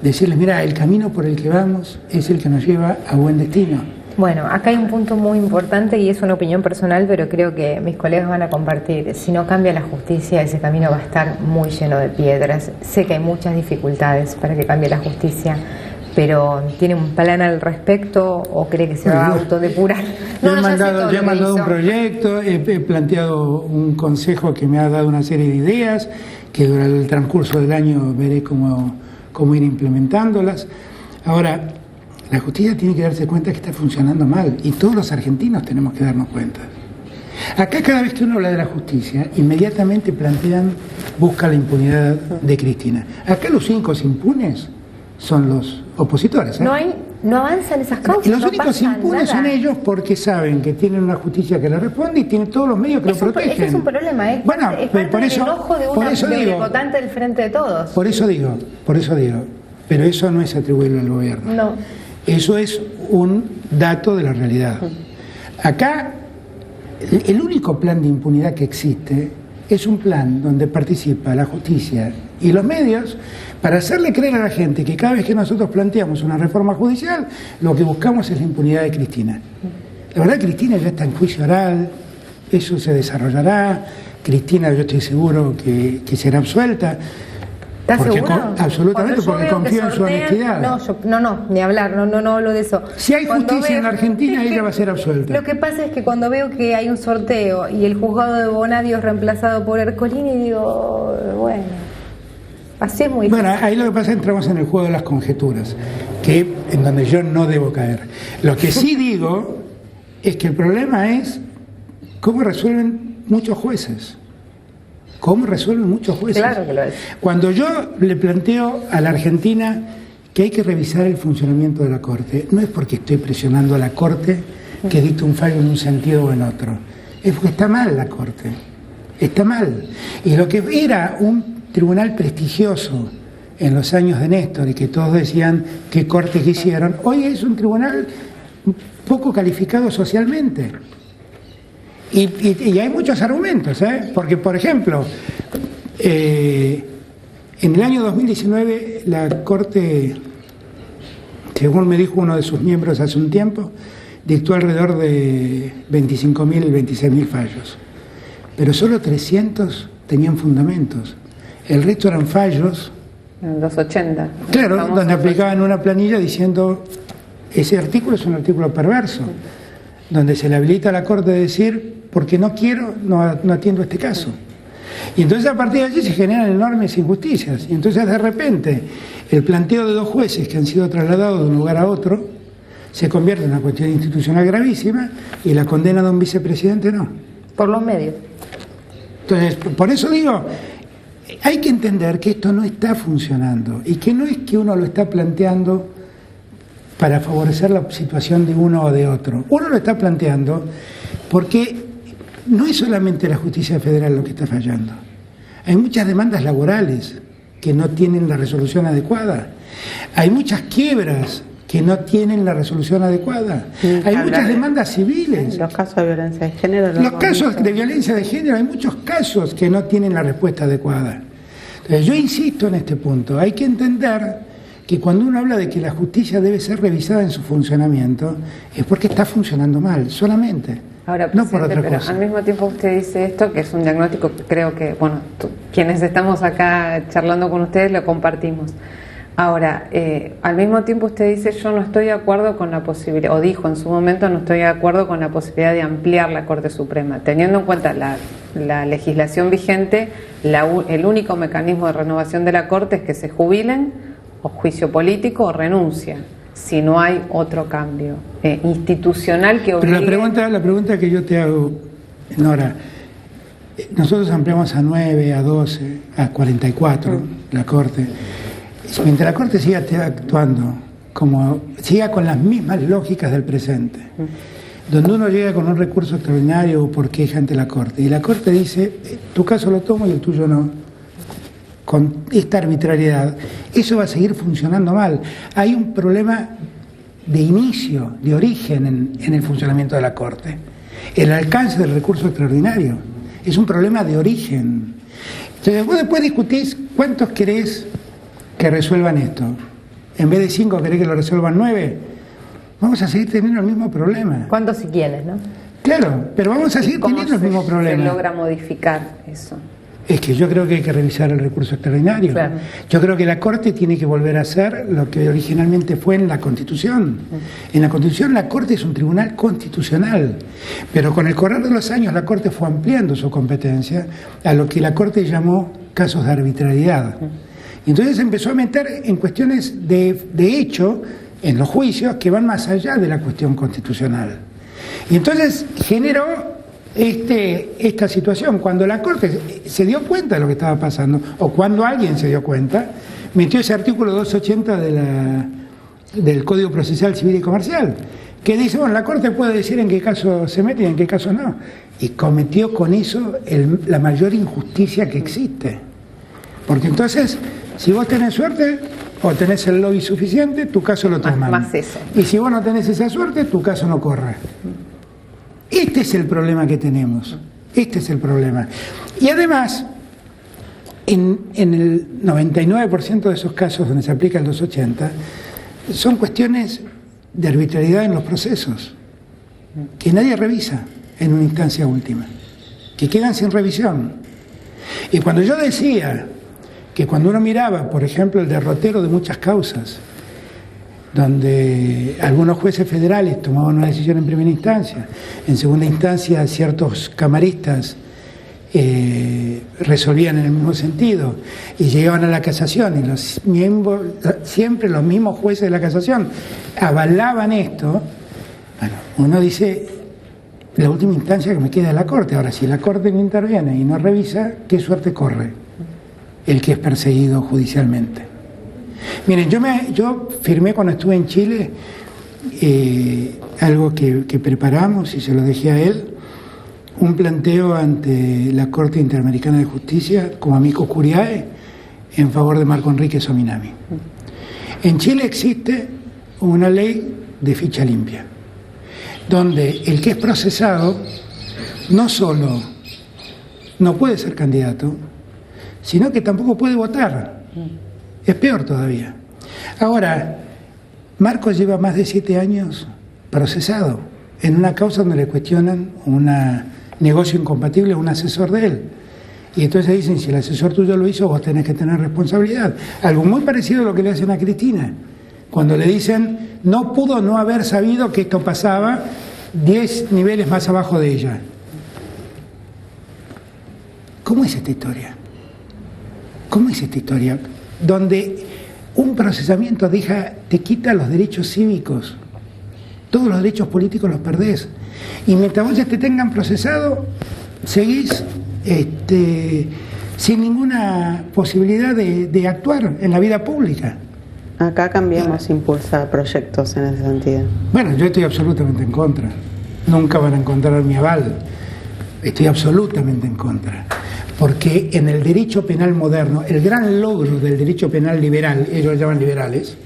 Decirles, mira, el camino por el que vamos es el que nos lleva a buen destino. Bueno, acá hay un punto muy importante y es una opinión personal, pero creo que mis colegas van a compartir. Si no cambia la justicia, ese camino va a estar muy lleno de piedras. Sé que hay muchas dificultades para que cambie la justicia, pero ¿tiene un plan al respecto o cree que se va a autodepurar? Yo he mandado un proyecto, he planteado un consejo que me ha dado una serie de ideas, que durante el transcurso del año veré cómo ir implementándolas. Ahora, la justicia tiene que darse cuenta que está funcionando mal, y todos los argentinos tenemos que darnos cuenta. Acá cada vez que uno habla de la justicia, inmediatamente busca la impunidad de Cristina. Acá los únicos impunes son los opositores, ¿eh? No avanzan esas causas. Los únicos impunes son ellos, porque saben que tienen una justicia que les responde y tienen todos los medios que lo protegen. Ese es un problema, ¿eh? Bueno, por eso, el enojo de votante del Frente de Todos. Por eso digo, pero eso no es atribuirlo al gobierno. No. Eso es un dato de la realidad. Acá, el único plan de impunidad que existe es un plan donde participa la justicia y los medios para hacerle creer a la gente que cada vez que nosotros planteamos una reforma judicial, lo que buscamos es la impunidad de Cristina. La verdad, Cristina ya está en juicio oral, eso se desarrollará. Cristina, yo estoy seguro que será absuelta. ¿Estás seguro? Absolutamente, porque confío en su honestidad. No, ni hablar, no hablo de eso. Si hay justicia en la Argentina, ella va a ser absuelta. Lo que pasa es que cuando veo que hay un sorteo y el juzgado de Bonadio es reemplazado por Ercolini, digo, bueno, así es muy difícil. Bueno, ahí lo que pasa es que entramos en el juego de las conjeturas, en donde yo no debo caer. Lo que sí digo es que el problema es cómo resuelven muchos jueces. ¿Cómo resuelven muchos jueces? Claro que lo es. Cuando yo le planteo a la Argentina que hay que revisar el funcionamiento de la Corte, no es porque estoy presionando a la Corte que dicte un fallo en un sentido o en otro, es porque está mal la Corte, está mal. Y lo que era un tribunal prestigioso en los años de Néstor y que todos decían qué Corte que hicieron, hoy es un tribunal poco calificado socialmente. Y hay muchos argumentos, porque, por ejemplo, en el año 2019 la Corte, según me dijo uno de sus miembros hace un tiempo, dictó alrededor de 25.000 y 26.000 fallos, pero solo 300 tenían fundamentos, el resto eran fallos. En los 80. Claro, donde aplicaban una planilla diciendo, ese artículo es un artículo perverso, donde se le habilita a la Corte de decir, porque no quiero, no atiendo este caso. Y entonces a partir de allí se generan enormes injusticias. Y entonces de repente el planteo de dos jueces que han sido trasladados de un lugar a otro se convierte en una cuestión institucional gravísima y la condena de un vicepresidente no. Por los medios. Entonces, por eso digo, hay que entender que esto no está funcionando y que no es que uno lo está planteando para favorecer la situación de uno o de otro. Uno lo está planteando porque no es solamente la justicia federal lo que está fallando. Hay muchas demandas laborales que no tienen la resolución adecuada. Hay muchas quiebras que no tienen la resolución adecuada. Hay muchas demandas civiles. Los casos de violencia de género. Los casos de violencia de género, hay muchos casos que no tienen la respuesta adecuada. Entonces, yo insisto en este punto. Hay que entender que cuando uno habla de que la justicia debe ser revisada en su funcionamiento, es porque está funcionando mal, solamente. Ahora, no por otra pero cosa. Al mismo tiempo usted dice esto, que es un diagnóstico que creo que, bueno, quienes estamos acá charlando con ustedes lo compartimos. Ahora, al mismo tiempo usted dice, yo no estoy de acuerdo con la posibilidad, o dijo en su momento, no estoy de acuerdo con la posibilidad de ampliar la Corte Suprema. Teniendo en cuenta la legislación vigente, el único mecanismo de renovación de la Corte es que se jubilen, o juicio político, o renuncia, si no hay otro cambio institucional que obligue... Pero la pregunta que yo te hago, Nora, nosotros ampliamos a 9, a 12, a 44 la Corte. Mientras la Corte siga actuando, siga con las mismas lógicas del presente, donde uno llega con un recurso extraordinario o por queja ante la Corte, y la Corte dice, tu caso lo tomo y el tuyo no, con esta arbitrariedad, eso va a seguir funcionando mal. Hay un problema de inicio, de origen en el funcionamiento de la Corte. El alcance del recurso extraordinario es un problema de origen. Entonces vos después discutís cuántos querés que resuelvan esto. En vez de 5 querés que lo resuelvan 9. Vamos a seguir teniendo el mismo problema. ¿Cuántos si quieres, no? Claro, pero vamos a seguir teniendo el mismo problema. ¿Cómo se logra modificar eso? Es que yo creo que hay que revisar el recurso extraordinario. Claro. Yo creo que la Corte tiene que volver a ser lo que originalmente fue en la Constitución. En la Constitución la Corte es un tribunal constitucional, pero con el correr de los años la Corte fue ampliando su competencia a lo que la Corte llamó casos de arbitrariedad. Y entonces empezó a meter en cuestiones de hecho en los juicios que van más allá de la cuestión constitucional. Y entonces generó esta situación. Cuando la Corte se dio cuenta de lo que estaba pasando, o cuando alguien se dio cuenta, metió ese artículo 280 del Código Procesal Civil y Comercial, que dice, bueno, la Corte puede decir en qué caso se mete y en qué caso no. Y cometió con eso la mayor injusticia que existe. Porque entonces, si vos tenés suerte o tenés el lobby suficiente, tu caso lo toman. Más eso. Y si vos no tenés esa suerte, tu caso no corre. Este es el problema que tenemos. Este es el problema. Y además, en el 99% de esos casos donde se aplica el 280, son cuestiones de arbitrariedad en los procesos, que nadie revisa en una instancia última, que quedan sin revisión. Y cuando yo decía que cuando uno miraba, por ejemplo, el derrotero de muchas causas, donde algunos jueces federales tomaban una decisión en primera instancia, en segunda instancia ciertos camaristas resolvían en el mismo sentido y llegaban a la casación, y los miembros, siempre los mismos jueces de la casación avalaban esto. Bueno, uno dice, la última instancia que me queda es la Corte. Ahora, si la Corte no interviene y no revisa, ¿qué suerte corre el que es perseguido judicialmente? Miren, yo firmé cuando estuve en Chile algo que preparamos y se lo dejé a él, un planteo ante la Corte Interamericana de Justicia como amicus curiae en favor de Marco Enrique Sominami. En Chile existe una ley de ficha limpia, donde el que es procesado no solo no puede ser candidato, sino que tampoco puede votar. Es peor todavía. Ahora, Marcos lleva más de 7 años procesado en una causa donde le cuestionan un negocio incompatible a un asesor de él. Y entonces dicen, si el asesor tuyo lo hizo, vos tenés que tener responsabilidad. Algo muy parecido a lo que le hacen a Cristina, cuando le dicen, no pudo no haber sabido que esto pasaba 10 niveles más abajo de ella. ¿Cómo es esta historia? ¿Cómo es esta historia? Donde un procesamiento te quita los derechos cívicos, todos los derechos políticos los perdés, y mientras vos ya te tengan procesado, seguís sin ninguna posibilidad de actuar en la vida pública. Acá Cambiemos impulsa proyectos en ese sentido. Bueno, yo estoy absolutamente en contra. Nunca van a encontrar mi aval. Estoy absolutamente en contra. Porque en el derecho penal moderno, el gran logro del derecho penal liberal, ellos lo llaman liberales,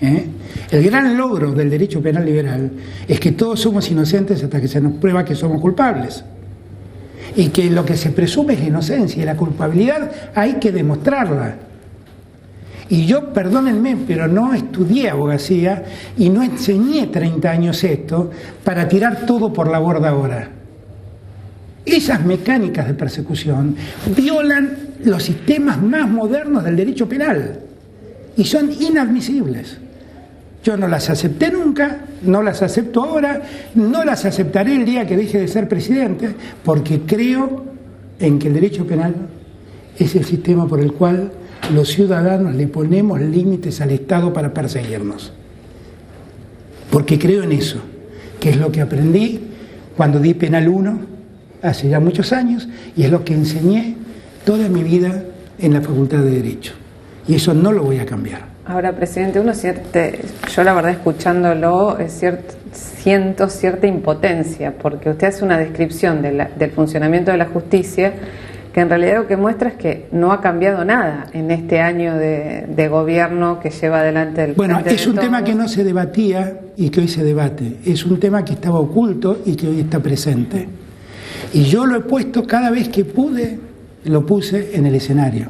el gran logro del derecho penal liberal es que todos somos inocentes hasta que se nos prueba que somos culpables. Y que lo que se presume es la inocencia, y la culpabilidad hay que demostrarla. Y yo, perdónenme, pero no estudié abogacía y no enseñé 30 años esto para tirar todo por la borda ahora. Esas mecánicas de persecución violan los sistemas más modernos del derecho penal. y son inadmisibles. Yo no las acepté nunca, no las acepto ahora, no las aceptaré el día que deje de ser presidente, porque creo en que el derecho penal es el sistema por el cual los ciudadanos le ponemos límites al Estado para perseguirnos. Porque creo en eso, que es lo que aprendí cuando di Penal 1, hace ya muchos años, y es lo que enseñé toda mi vida en la Facultad de Derecho. Y eso no lo voy a cambiar. Ahora, presidente, yo la verdad escuchándolo siento cierta impotencia, porque usted hace una descripción del funcionamiento de la justicia que en realidad lo que muestra es que no ha cambiado nada en este año de gobierno que lleva adelante el Bueno, Frente es un tema que no se debatía y que hoy se debate. Es un tema que estaba oculto y que hoy está presente. Y yo lo he puesto cada vez que pude, lo puse en el escenario.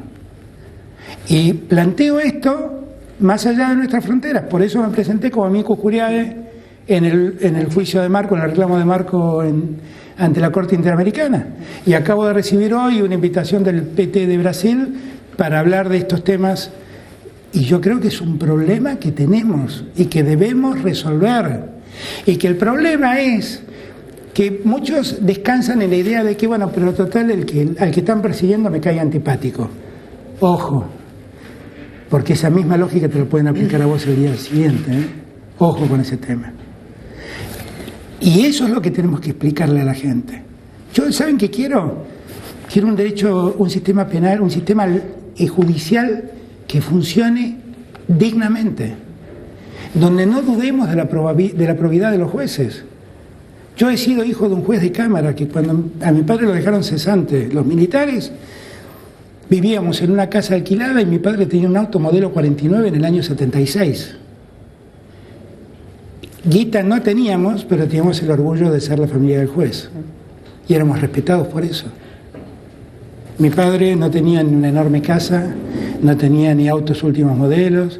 Y planteo esto más allá de nuestras fronteras. Por eso me presenté como amicus curiae en el juicio de Marco, en el reclamo de Marco ante la Corte Interamericana. Y acabo de recibir hoy una invitación del PT de Brasil para hablar de estos temas. Y yo creo que es un problema que tenemos y que debemos resolver. Y que el problema es que muchos descansan en la idea de que, bueno, pero total, al que están persiguiendo me cae antipático. Ojo, porque esa misma lógica te la pueden aplicar a vos el día siguiente, ¿eh? Ojo con ese tema. Y eso es lo que tenemos que explicarle a la gente. Yo, ¿saben qué quiero? Quiero un derecho, un sistema penal, un sistema judicial que funcione dignamente, donde no dudemos de la probidad de los jueces. Yo he sido hijo de un juez de cámara que cuando a mi padre lo dejaron cesante los militares, vivíamos en una casa alquilada y mi padre tenía un auto modelo 49 en el año 76. Guita no teníamos, pero teníamos el orgullo de ser la familia del juez. Y éramos respetados por eso. Mi padre no tenía ni una enorme casa, no tenía ni autos últimos modelos,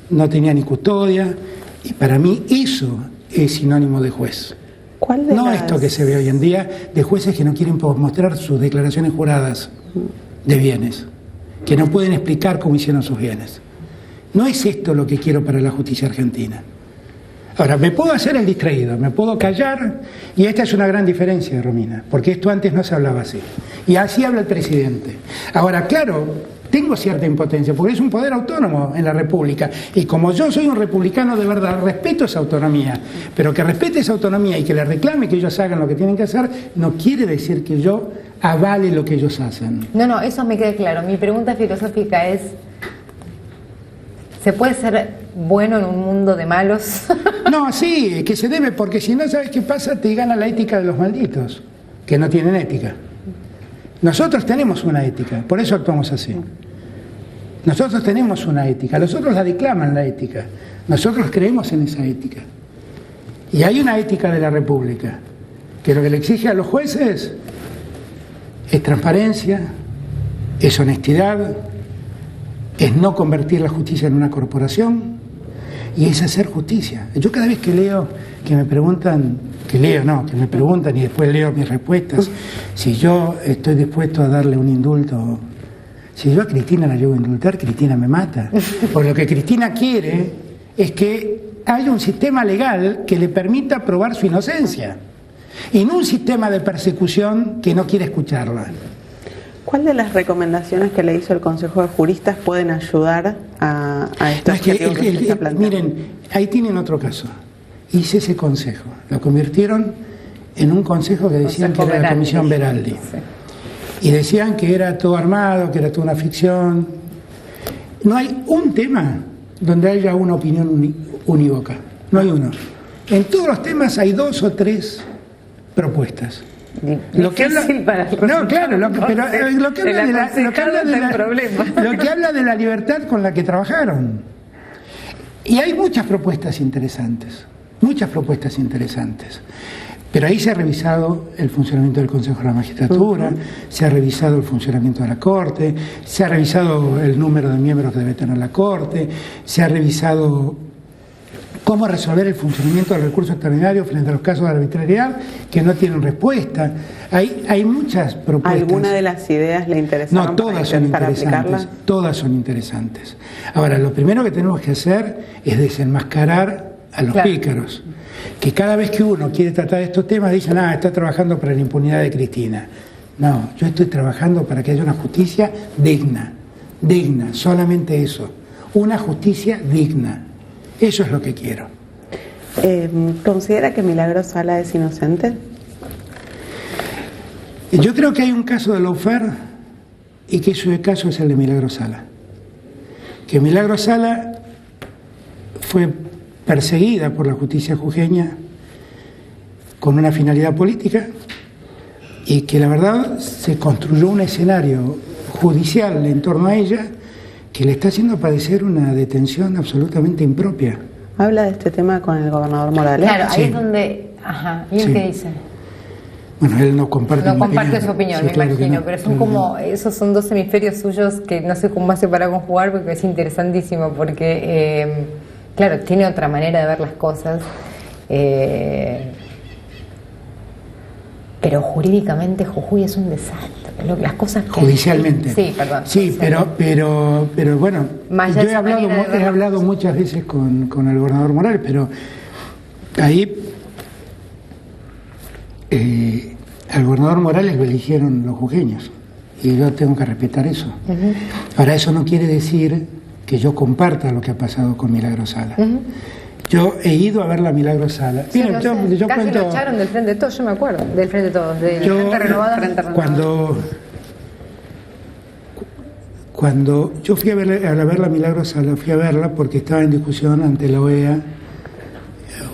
no tenía ni custodia. Y para mí eso es sinónimo de juez. No esto que se ve hoy en día de jueces que no quieren mostrar sus declaraciones juradas de bienes, que no pueden explicar cómo hicieron sus bienes. No es esto lo que quiero para la justicia argentina. Ahora, me puedo hacer el distraído, me puedo callar, y esta es una gran diferencia, Romina, porque esto antes no se hablaba así. Y así habla el presidente. Ahora, claro, tengo cierta impotencia, porque es un poder autónomo en la República, y como yo soy un republicano de verdad, respeto esa autonomía, pero que respete esa autonomía y que le reclame que ellos hagan lo que tienen que hacer, no quiere decir que yo avale lo que ellos hacen. No, eso me queda claro. Mi pregunta filosófica es, ¿se puede ser bueno en un mundo de malos? No, sí, que se debe, porque si no, ¿sabes qué pasa? Te gana la ética de los malditos, que no tienen ética. Nosotros tenemos una ética, por eso actuamos así. Nosotros tenemos una ética, los otros la declaman la ética, nosotros creemos en esa ética. Y hay una ética de la República, que lo que le exige a los jueces es transparencia, es honestidad, es no convertir la justicia en una corporación y es hacer justicia. Yo cada vez que leo, que me preguntan, que me preguntan y después leo mis respuestas, si yo estoy dispuesto a darle un indulto, si yo a Cristina la llevo a indultar, Cristina me mata. Porque lo que Cristina quiere es que haya un sistema legal que le permita probar su inocencia y no un sistema de persecución que no quiere escucharla. ¿Cuál de las recomendaciones que le hizo el Consejo de Juristas pueden ayudar a estos objetivos que se está planteando? Miren, ahí tienen otro caso. Hice ese consejo. Lo convirtieron en un consejo que decían que era la Comisión Beraldi. Sí. Y decían que era todo armado, que era toda una ficción. No hay un tema donde haya una opinión unívoca. No hay uno. En todos los temas hay 2 o 3 propuestas. Lo que habla, no, claro, lo que habla de la libertad con la que trabajaron. Y hay muchas propuestas interesantes, pero ahí se ha revisado el funcionamiento del Consejo de la Magistratura, se ha revisado el funcionamiento de la Corte, se ha revisado el número de miembros que debe tener la Corte, se ha revisado cómo resolver el funcionamiento del recurso extraordinario frente a los casos de arbitrariedad que no tienen respuesta. Hay muchas propuestas. ¿Alguna de las ideas le interesaron? No, todas son interesantes. Todas son interesantes. Ahora, lo primero que tenemos que hacer es desenmascarar a los pícaros. Que cada vez que uno quiere tratar estos temas dicen, está trabajando para la impunidad de Cristina. No, yo estoy trabajando para que haya una justicia digna, solamente eso, una justicia digna. Eso es lo que quiero. ¿Considera que Milagros Sala es inocente? Yo creo que hay un caso de lawfare y que ese caso es el de Milagros Sala. Que Milagros Sala fue perseguida por la justicia jujeña con una finalidad política y que la verdad se construyó un escenario judicial en torno a ella que le está haciendo padecer una detención absolutamente impropia. ¿Habla de este tema con el gobernador Morales? Claro, ahí es donde... Ajá, ¿y él qué dice? Bueno, él no comparte su opinión, me imagino, pero son como, esos son dos hemisferios suyos que no sé cómo hace para conjugar, porque es interesantísimo, porque, claro, tiene otra manera de ver las cosas, pero jurídicamente Jujuy es un desastre. Las cosas que... Judicialmente. Sí, perdón. Sí, pero bueno, yo he hablado muchas veces con el gobernador Morales, pero ahí al gobernador Morales lo eligieron los jujeños y yo tengo que respetar eso. Ahora, eso no quiere decir que yo comparta lo que ha pasado con Milagros Sala. Yo he ido a ver la Milagros Sala. Sí, yo casi cuento, lo echaron del Frente de Todos, yo me acuerdo, del Frente de Todos, del Frente Renovado. Cuando yo fui a ver la Milagros Sala, fui a verla porque estaba en discusión ante la OEA,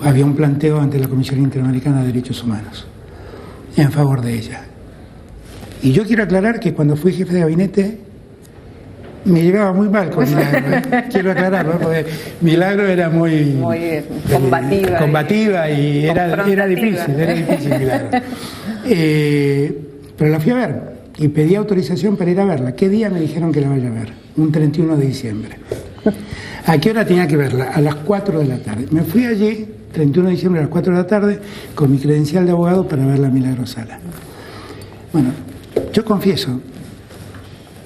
había un planteo ante la Comisión Interamericana de Derechos Humanos en favor de ella. Y yo quiero aclarar que cuando fui jefe de gabinete me llevaba muy mal con Milagro, quiero aclararlo, porque Milagro era muy combativa y era difícil Milagro. Pero la fui a ver y pedí autorización para ir a verla. ¿Qué día me dijeron que la vaya a ver? Un 31 de diciembre. ¿A qué hora tenía que verla? A las 4 de la tarde. Me fui allí, 31 de diciembre a las 4 de la tarde, con mi credencial de abogado para ver la Milagros Sala. Bueno, yo confieso,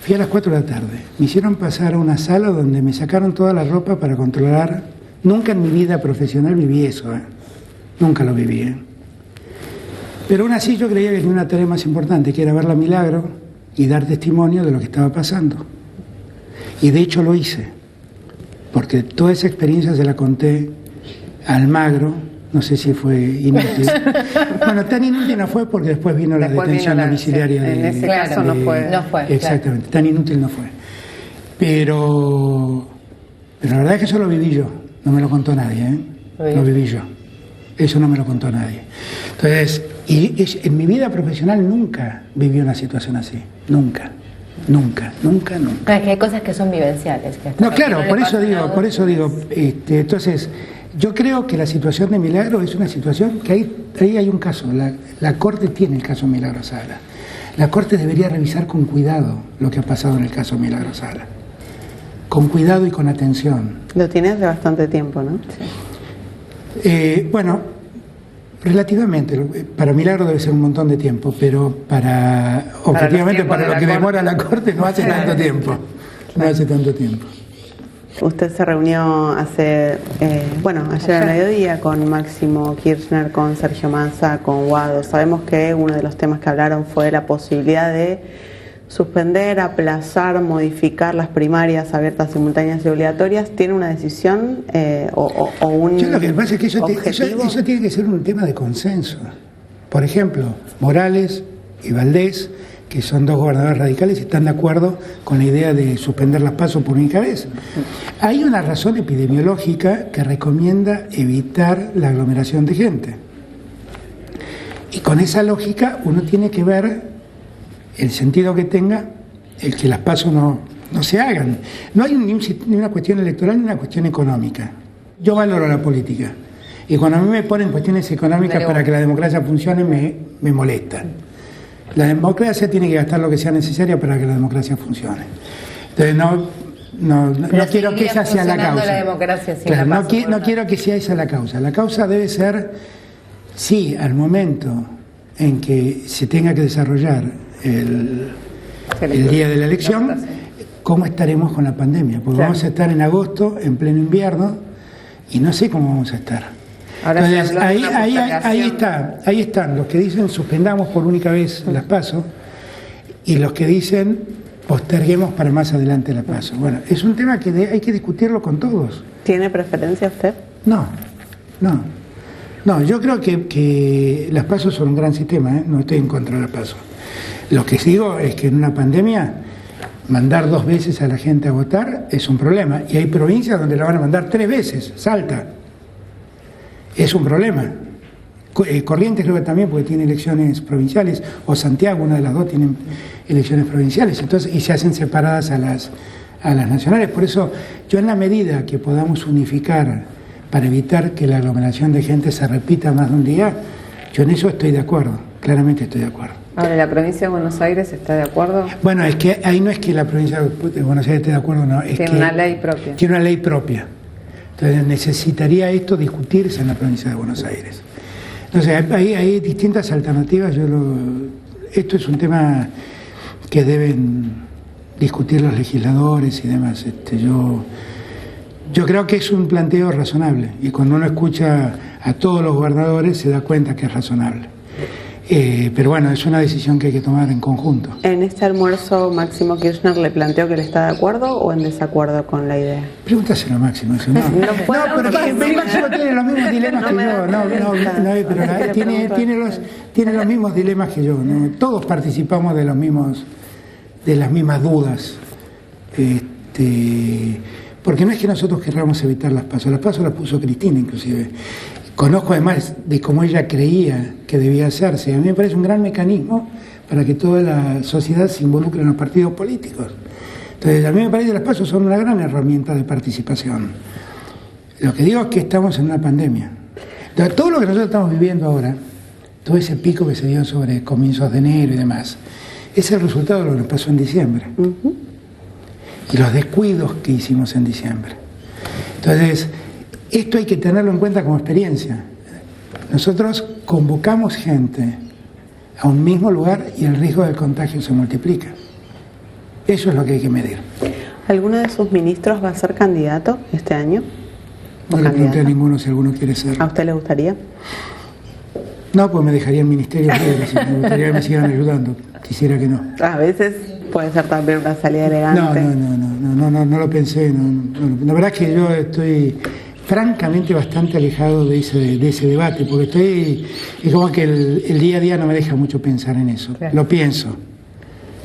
fui a las 4 de la tarde. Me hicieron pasar a una sala donde me sacaron toda la ropa para controlar. Nunca en mi vida profesional viví eso, Nunca lo viví, Pero aún así yo creía que tenía una tarea más importante, que era ver la Milagro y dar testimonio de lo que estaba pasando. Y de hecho lo hice, porque toda esa experiencia se la conté a Almagro, no sé si fue inútil. Bueno, tan inútil no fue porque después vino la detención domiciliaria. En ese caso no fue. Exactamente, tan inútil no fue. Pero la verdad es que eso lo viví yo, no me lo contó nadie, Lo viví yo. Eso no me lo contó nadie. Entonces, en mi vida profesional nunca viví una situación así. Nunca. Claro, es que hay cosas que son vivenciales. No, claro, por eso digo, entonces, yo creo que la situación de Milagro es una situación que ahí hay un caso. La Corte tiene el caso Milagros Sala. La Corte debería revisar con cuidado lo que ha pasado en el caso Milagros Sala. Con cuidado y con atención. Lo tiene hace bastante tiempo, ¿no? Sí. Bueno, relativamente. Para Milagro debe ser un montón de tiempo, pero objetivamente para lo que demora la Corte no hace tanto tiempo. No hace tanto tiempo. Usted se reunió ayer al mediodía con Máximo Kirchner, con Sergio Massa, con Guado. Sabemos que uno de los temas que hablaron fue la posibilidad de suspender, aplazar, modificar las primarias abiertas, simultáneas y obligatorias. ¿Tiene una decisión o un Yo lo que pasa es que eso tiene que ser un tema de consenso. Por ejemplo, Morales y Valdés, que son dos gobernadores radicales, están de acuerdo con la idea de suspender las PASO por única vez. Hay una razón epidemiológica que recomienda evitar la aglomeración de gente. Y con esa lógica uno tiene que ver el sentido que tenga el que las PASO no se hagan. No hay ni una cuestión electoral ni una cuestión económica. Yo valoro la política. Y cuando a mí me ponen cuestiones económicas para que la democracia funcione, me molesta. La democracia tiene que gastar lo que sea necesario para que la democracia funcione. Entonces, no quiero que esa sea la causa. La democracia sin claro, la paz, no quiero que sea esa la causa. La causa debe ser, sí, al momento en que se tenga que desarrollar el día de la elección, cómo estaremos con la pandemia. Porque vamos a estar en agosto, en pleno invierno, y no sé cómo vamos a estar. Entonces, ahí están los que dicen suspendamos por única vez las PASO y los que dicen posterguemos para más adelante la PASO. Bueno, es un tema que hay que discutirlo con todos. ¿Tiene preferencia usted? No, yo creo que las PASO son un gran sistema, no estoy en contra de las PASO. Lo que digo es que en una pandemia mandar 2 veces a la gente a votar es un problema, y hay provincias donde la van a mandar 3 veces, Salta. Es un problema. Corrientes creo que también, porque tiene elecciones provinciales, o Santiago, una de las dos tienen elecciones provinciales, entonces, y se hacen separadas a las nacionales. Por eso, yo en la medida que podamos unificar para evitar que la aglomeración de gente se repita más de un día, yo en eso estoy de acuerdo, claramente estoy de acuerdo. Ahora, ¿la provincia de Buenos Aires está de acuerdo? Bueno, es que ahí no es que la provincia de Buenos Aires esté de acuerdo, no, es tiene que una ley propia. Tiene una ley propia. Entonces necesitaría esto discutirse en la provincia de Buenos Aires. Entonces hay distintas alternativas. Esto es un tema que deben discutir los legisladores y demás. Yo creo que es un planteo razonable, y cuando uno escucha a todos los gobernadores se da cuenta que es razonable. Pero bueno, es una decisión que hay que tomar en conjunto. ¿En este almuerzo Máximo Kirchner le planteó que él está de acuerdo o en desacuerdo con la idea? Pregúntaselo a Máximo. Eso, no, pero Máximo tiene los mismos dilemas que yo. Pero tiene los mismos dilemas que yo. ¿No? Todos participamos de las mismas dudas. Porque no es que nosotros querramos evitar las PASO. Las PASO las puso Cristina, inclusive. Conozco además de cómo ella creía que debía hacerse. A mí me parece un gran mecanismo para que toda la sociedad se involucre en los partidos políticos. Entonces, a mí me parece que las PASO son una gran herramienta de participación. Lo que digo es que estamos en una pandemia. Entonces, todo lo que nosotros estamos viviendo ahora, todo ese pico que se dio sobre comienzos de enero y demás, es el resultado de lo que nos pasó en diciembre. Y los descuidos que hicimos en diciembre. Entonces, esto hay que tenerlo en cuenta como experiencia. Nosotros convocamos gente a un mismo lugar y el riesgo del contagio se multiplica. Eso es lo que hay que medir. ¿Alguno de sus ministros va a ser candidato este año? No le pregunté a ninguno si alguno quiere ser. ¿A usted le gustaría? No, pues me dejaría el ministerio libre, si me gustaría que me sigan ayudando. Quisiera que no. A veces puede ser también una salida elegante. No lo pensé. La verdad es que yo estoy francamente bastante alejado de ese debate, porque es como que el día a día no me deja mucho pensar en eso. Claro. Lo pienso,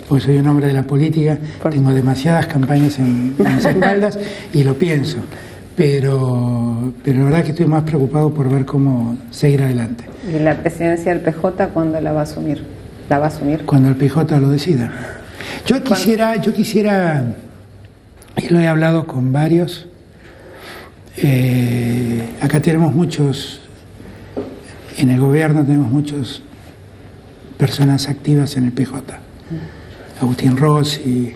porque soy un hombre de la política, tengo demasiadas campañas en mis espaldas y lo pienso, pero la verdad es que estoy más preocupado por ver cómo seguir adelante. ¿Y la presidencia del PJ cuándo la va a asumir? ¿La va a asumir? Cuando el PJ lo decida. Yo quisiera, y lo he hablado con varios. Acá tenemos muchos, en el gobierno tenemos muchas personas activas en el PJ. Agustín Rossi,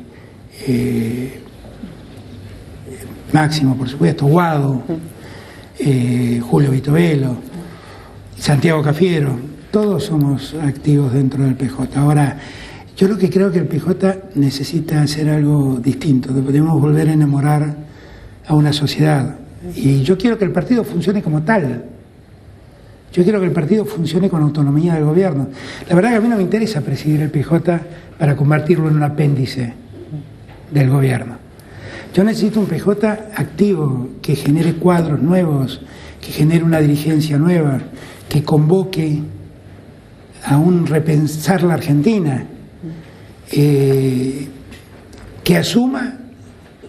Máximo, por supuesto, Guado, Julio Vitovelo, Santiago Cafiero, todos somos activos dentro del PJ. Ahora, yo lo que creo que el PJ necesita hacer algo distinto, debemos volver a enamorar a una sociedad. Y yo quiero que el partido funcione como tal. Yo quiero que el partido funcione con autonomía del gobierno. La verdad que a mí no me interesa presidir el PJ para convertirlo en un apéndice del gobierno. Yo necesito un PJ activo, que genere cuadros nuevos, que genere una dirigencia nueva, que convoque a un repensar la Argentina, que asuma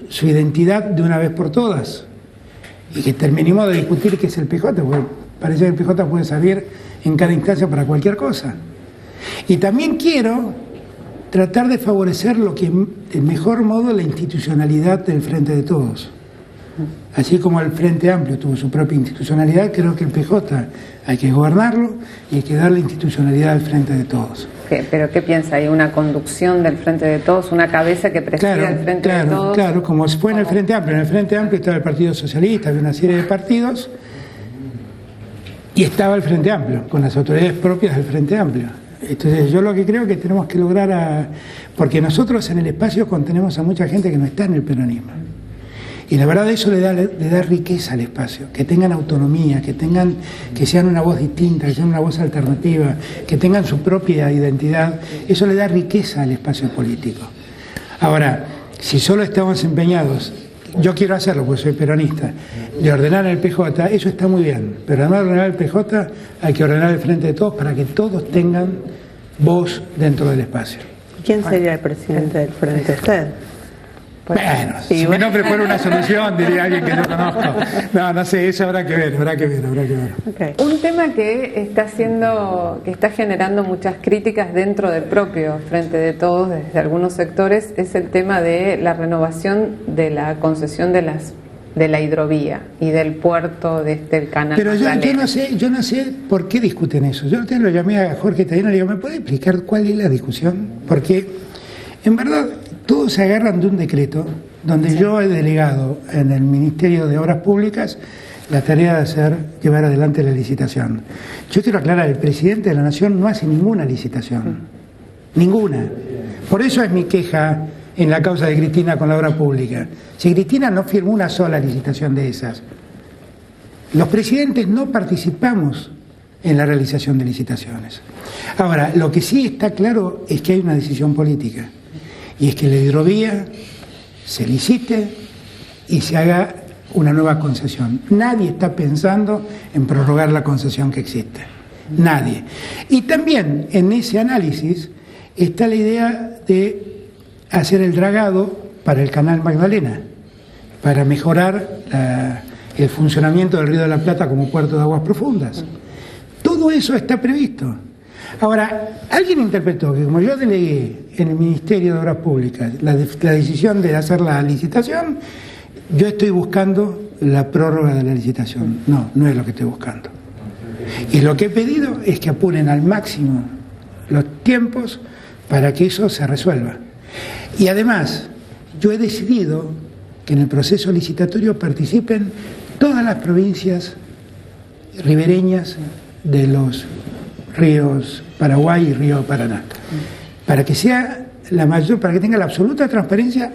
su identidad de una vez por todas. Y que terminemos de discutir qué es el PJ, porque parece que el PJ puede servir en cada instancia para cualquier cosa. Y también quiero tratar de favorecer de mejor modo la institucionalidad del Frente de Todos. Así como el Frente Amplio tuvo su propia institucionalidad, creo que el PJ hay que gobernarlo y hay que darle institucionalidad al Frente de Todos. ¿Pero qué piensa? ¿Hay una conducción del Frente de Todos, una cabeza que preside el Frente de Todos? Claro, como fue en el Frente Amplio. En el Frente Amplio estaba el Partido Socialista, había una serie de partidos, y estaba el Frente Amplio, con las autoridades propias del Frente Amplio. Entonces yo lo que creo que tenemos que lograr, porque nosotros en el espacio contenemos a mucha gente que no está en el peronismo. Y la verdad eso le da riqueza al espacio, que tengan autonomía, que sean una voz distinta, que sean una voz alternativa, que tengan su propia identidad. Eso le da riqueza al espacio político. Ahora, si solo estamos empeñados, yo quiero hacerlo porque soy peronista, de ordenar el PJ, eso está muy bien, pero además de ordenar el PJ hay que ordenar el Frente de Todos para que todos tengan voz dentro del espacio. ¿Quién sería el presidente del Frente? ¿Usted? Bueno, si mi nombre fuera una solución, diría alguien que no conozco. No sé, eso habrá que ver. Okay. Un tema que está generando muchas críticas dentro del propio Frente de Todos, desde algunos sectores, es el tema de la renovación de la concesión de la hidrovía y del puerto del canal. Pero yo no sé por qué discuten eso. Yo lo llamé a Jorge Tadino y le digo, ¿me puede explicar cuál es la discusión? Porque, en verdad, todos se agarran de un decreto donde yo he delegado en el Ministerio de Obras Públicas la tarea de llevar adelante la licitación. Yo quiero aclarar, el presidente de la Nación no hace ninguna licitación, ninguna. Por eso es mi queja en la causa de Cristina con la obra pública. Si Cristina no firmó una sola licitación de esas, los presidentes no participamos en la realización de licitaciones. Ahora, lo que sí está claro es que hay una decisión política. Y es que la hidrovía se licite y se haga una nueva concesión. Nadie está pensando en prorrogar la concesión que existe. Nadie. Y también en ese análisis está la idea de hacer el dragado para el canal Magdalena, para mejorar el funcionamiento del Río de la Plata como puerto de aguas profundas. Todo eso está previsto. Ahora, alguien interpretó que como yo delegué en el Ministerio de Obras Públicas la decisión de hacer la licitación, yo estoy buscando la prórroga de la licitación. No es lo que estoy buscando. Y lo que he pedido es que apuren al máximo los tiempos para que eso se resuelva. Y además, yo he decidido que en el proceso licitatorio participen todas las provincias ribereñas de los ríos Paraguay y río Paraná, para que sea para que tenga la absoluta transparencia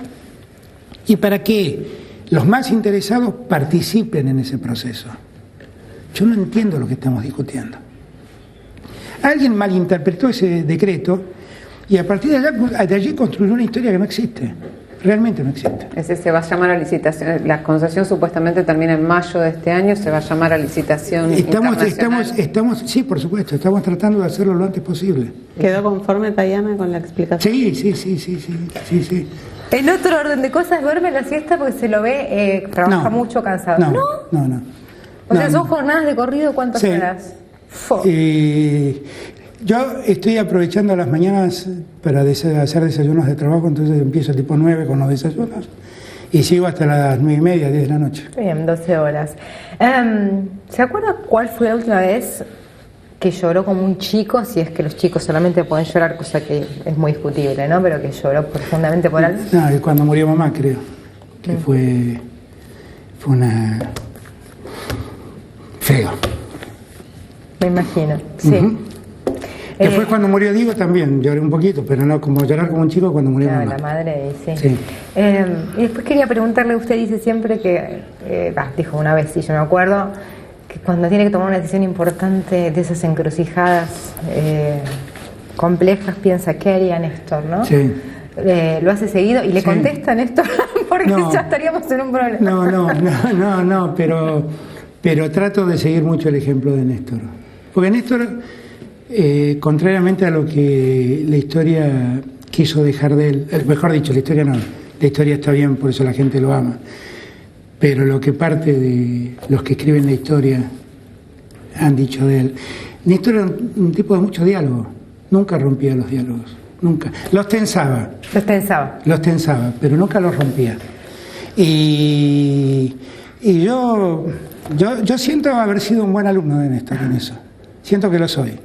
y para que los más interesados participen en ese proceso. Yo no entiendo lo que estamos discutiendo. Alguien malinterpretó ese decreto y a partir de allí construyó una historia que no existe. Realmente no existe. Ese se va a llamar a licitación. La concesión supuestamente termina en mayo de este año, se va a llamar a licitación internacional. Sí, por supuesto, estamos tratando de hacerlo lo antes posible. ¿Quedó conforme, Tayana, con la explicación? Sí. El otro orden de cosas, duerme la siesta porque se lo ve, trabaja mucho cansado. No. O sea, son jornadas de corrido, ¿cuántas horas? Yo estoy aprovechando las mañanas para hacer desayunos de trabajo, entonces empiezo tipo 9 con los desayunos y sigo hasta las 9:30, 10 de la noche. Bien, 12 horas. ¿Se acuerda cuál fue la última vez que lloró como un chico? Si es que los chicos solamente pueden llorar, cosa que es muy discutible, ¿no? Pero que lloró profundamente por algo. No, cuando murió mamá, creo, que fue una... feo. Me imagino, sí. Después cuando murió Diego también lloré un poquito, pero no como llorar como un chico cuando murió mamá. La madre, sí. Y después quería preguntarle, usted dice siempre que, dijo una vez, sí, yo me acuerdo, que cuando tiene que tomar una decisión importante de esas encrucijadas complejas, piensa, ¿qué haría Néstor, no? Sí. Lo hace seguido y le contesta Néstor, porque ya estaríamos en un problema. No, pero trato de seguir mucho el ejemplo de Néstor. Porque Néstor... contrariamente a lo que la historia quiso dejar de él, mejor dicho, la historia está bien, por eso la gente lo ama, pero lo que parte de los que escriben la historia han dicho de él, Néstor era un tipo de mucho diálogo, nunca rompía los diálogos, nunca, los tensaba, pero nunca los rompía. Y yo siento haber sido un buen alumno de Néstor en eso, siento que lo soy.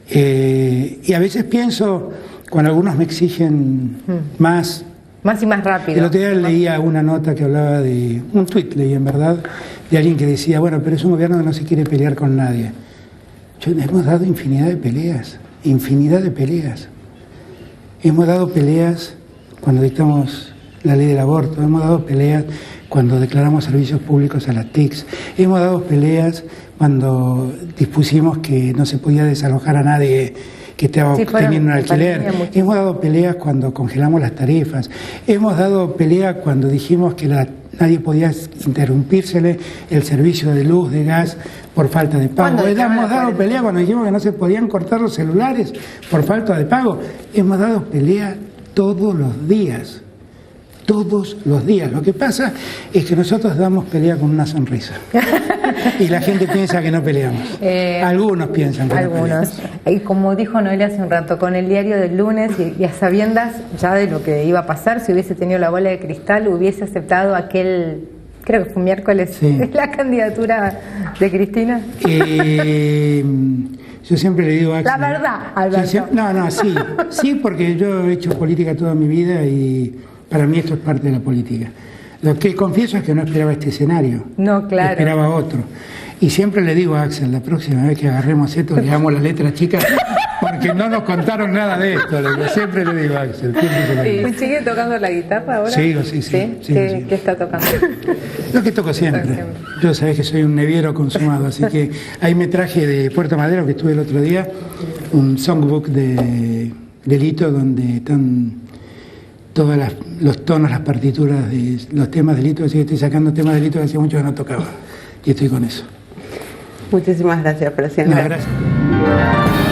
Y a veces pienso, cuando algunos me exigen más y más rápido. El otro día leía una nota que hablaba de, un tuit leí en verdad, de alguien que decía, bueno, pero es un gobierno que no se quiere pelear con nadie. Hemos dado infinidad de peleas. Hemos dado peleas cuando dictamos la ley del aborto, hemos dado peleas cuando declaramos servicios públicos a las TICs, hemos dado peleas cuando dispusimos que no se podía desalojar a nadie que estaba teniendo un alquiler, hemos dado peleas cuando congelamos las tarifas, hemos dado peleas cuando dijimos que nadie podía interrumpírsele el servicio de luz, de gas, por falta de pago. Hemos dado pelea cuando dijimos que no se podían cortar los celulares por falta de pago. Hemos dado pelea todos los días. Todos los días. Lo que pasa es que nosotros damos pelea con una sonrisa. Y la gente piensa que no peleamos. Algunos piensan que no peleamos. Y como dijo Noelia hace un rato, con el diario del lunes y a sabiendas ya de lo que iba a pasar, si hubiese tenido la bola de cristal, hubiese aceptado aquel, creo que fue miércoles, la candidatura de Cristina. Yo siempre le digo a Axel, la verdad, Alberto. Sí, porque yo he hecho política toda mi vida y para mí esto es parte de la política. Lo que confieso es que no esperaba este escenario. No, claro. Esperaba otro. Y siempre le digo a Axel, la próxima vez que agarremos esto, le damos las letras chicas, porque no nos contaron nada de esto. Siempre le digo a Axel. ¿Sigue tocando la guitarra ahora? Sí. ¿Qué está tocando? Lo que toco siempre. Yo sabés que soy un neviero consumado, así que ahí me traje de Puerto Madero, que estuve el otro día, un songbook de Lito, donde están todos los tonos, las partituras de los temas de Lito, así que estoy sacando temas de Lito que hacía mucho que no tocaba. Y estoy con eso. Muchísimas gracias, presidente. No, gracias.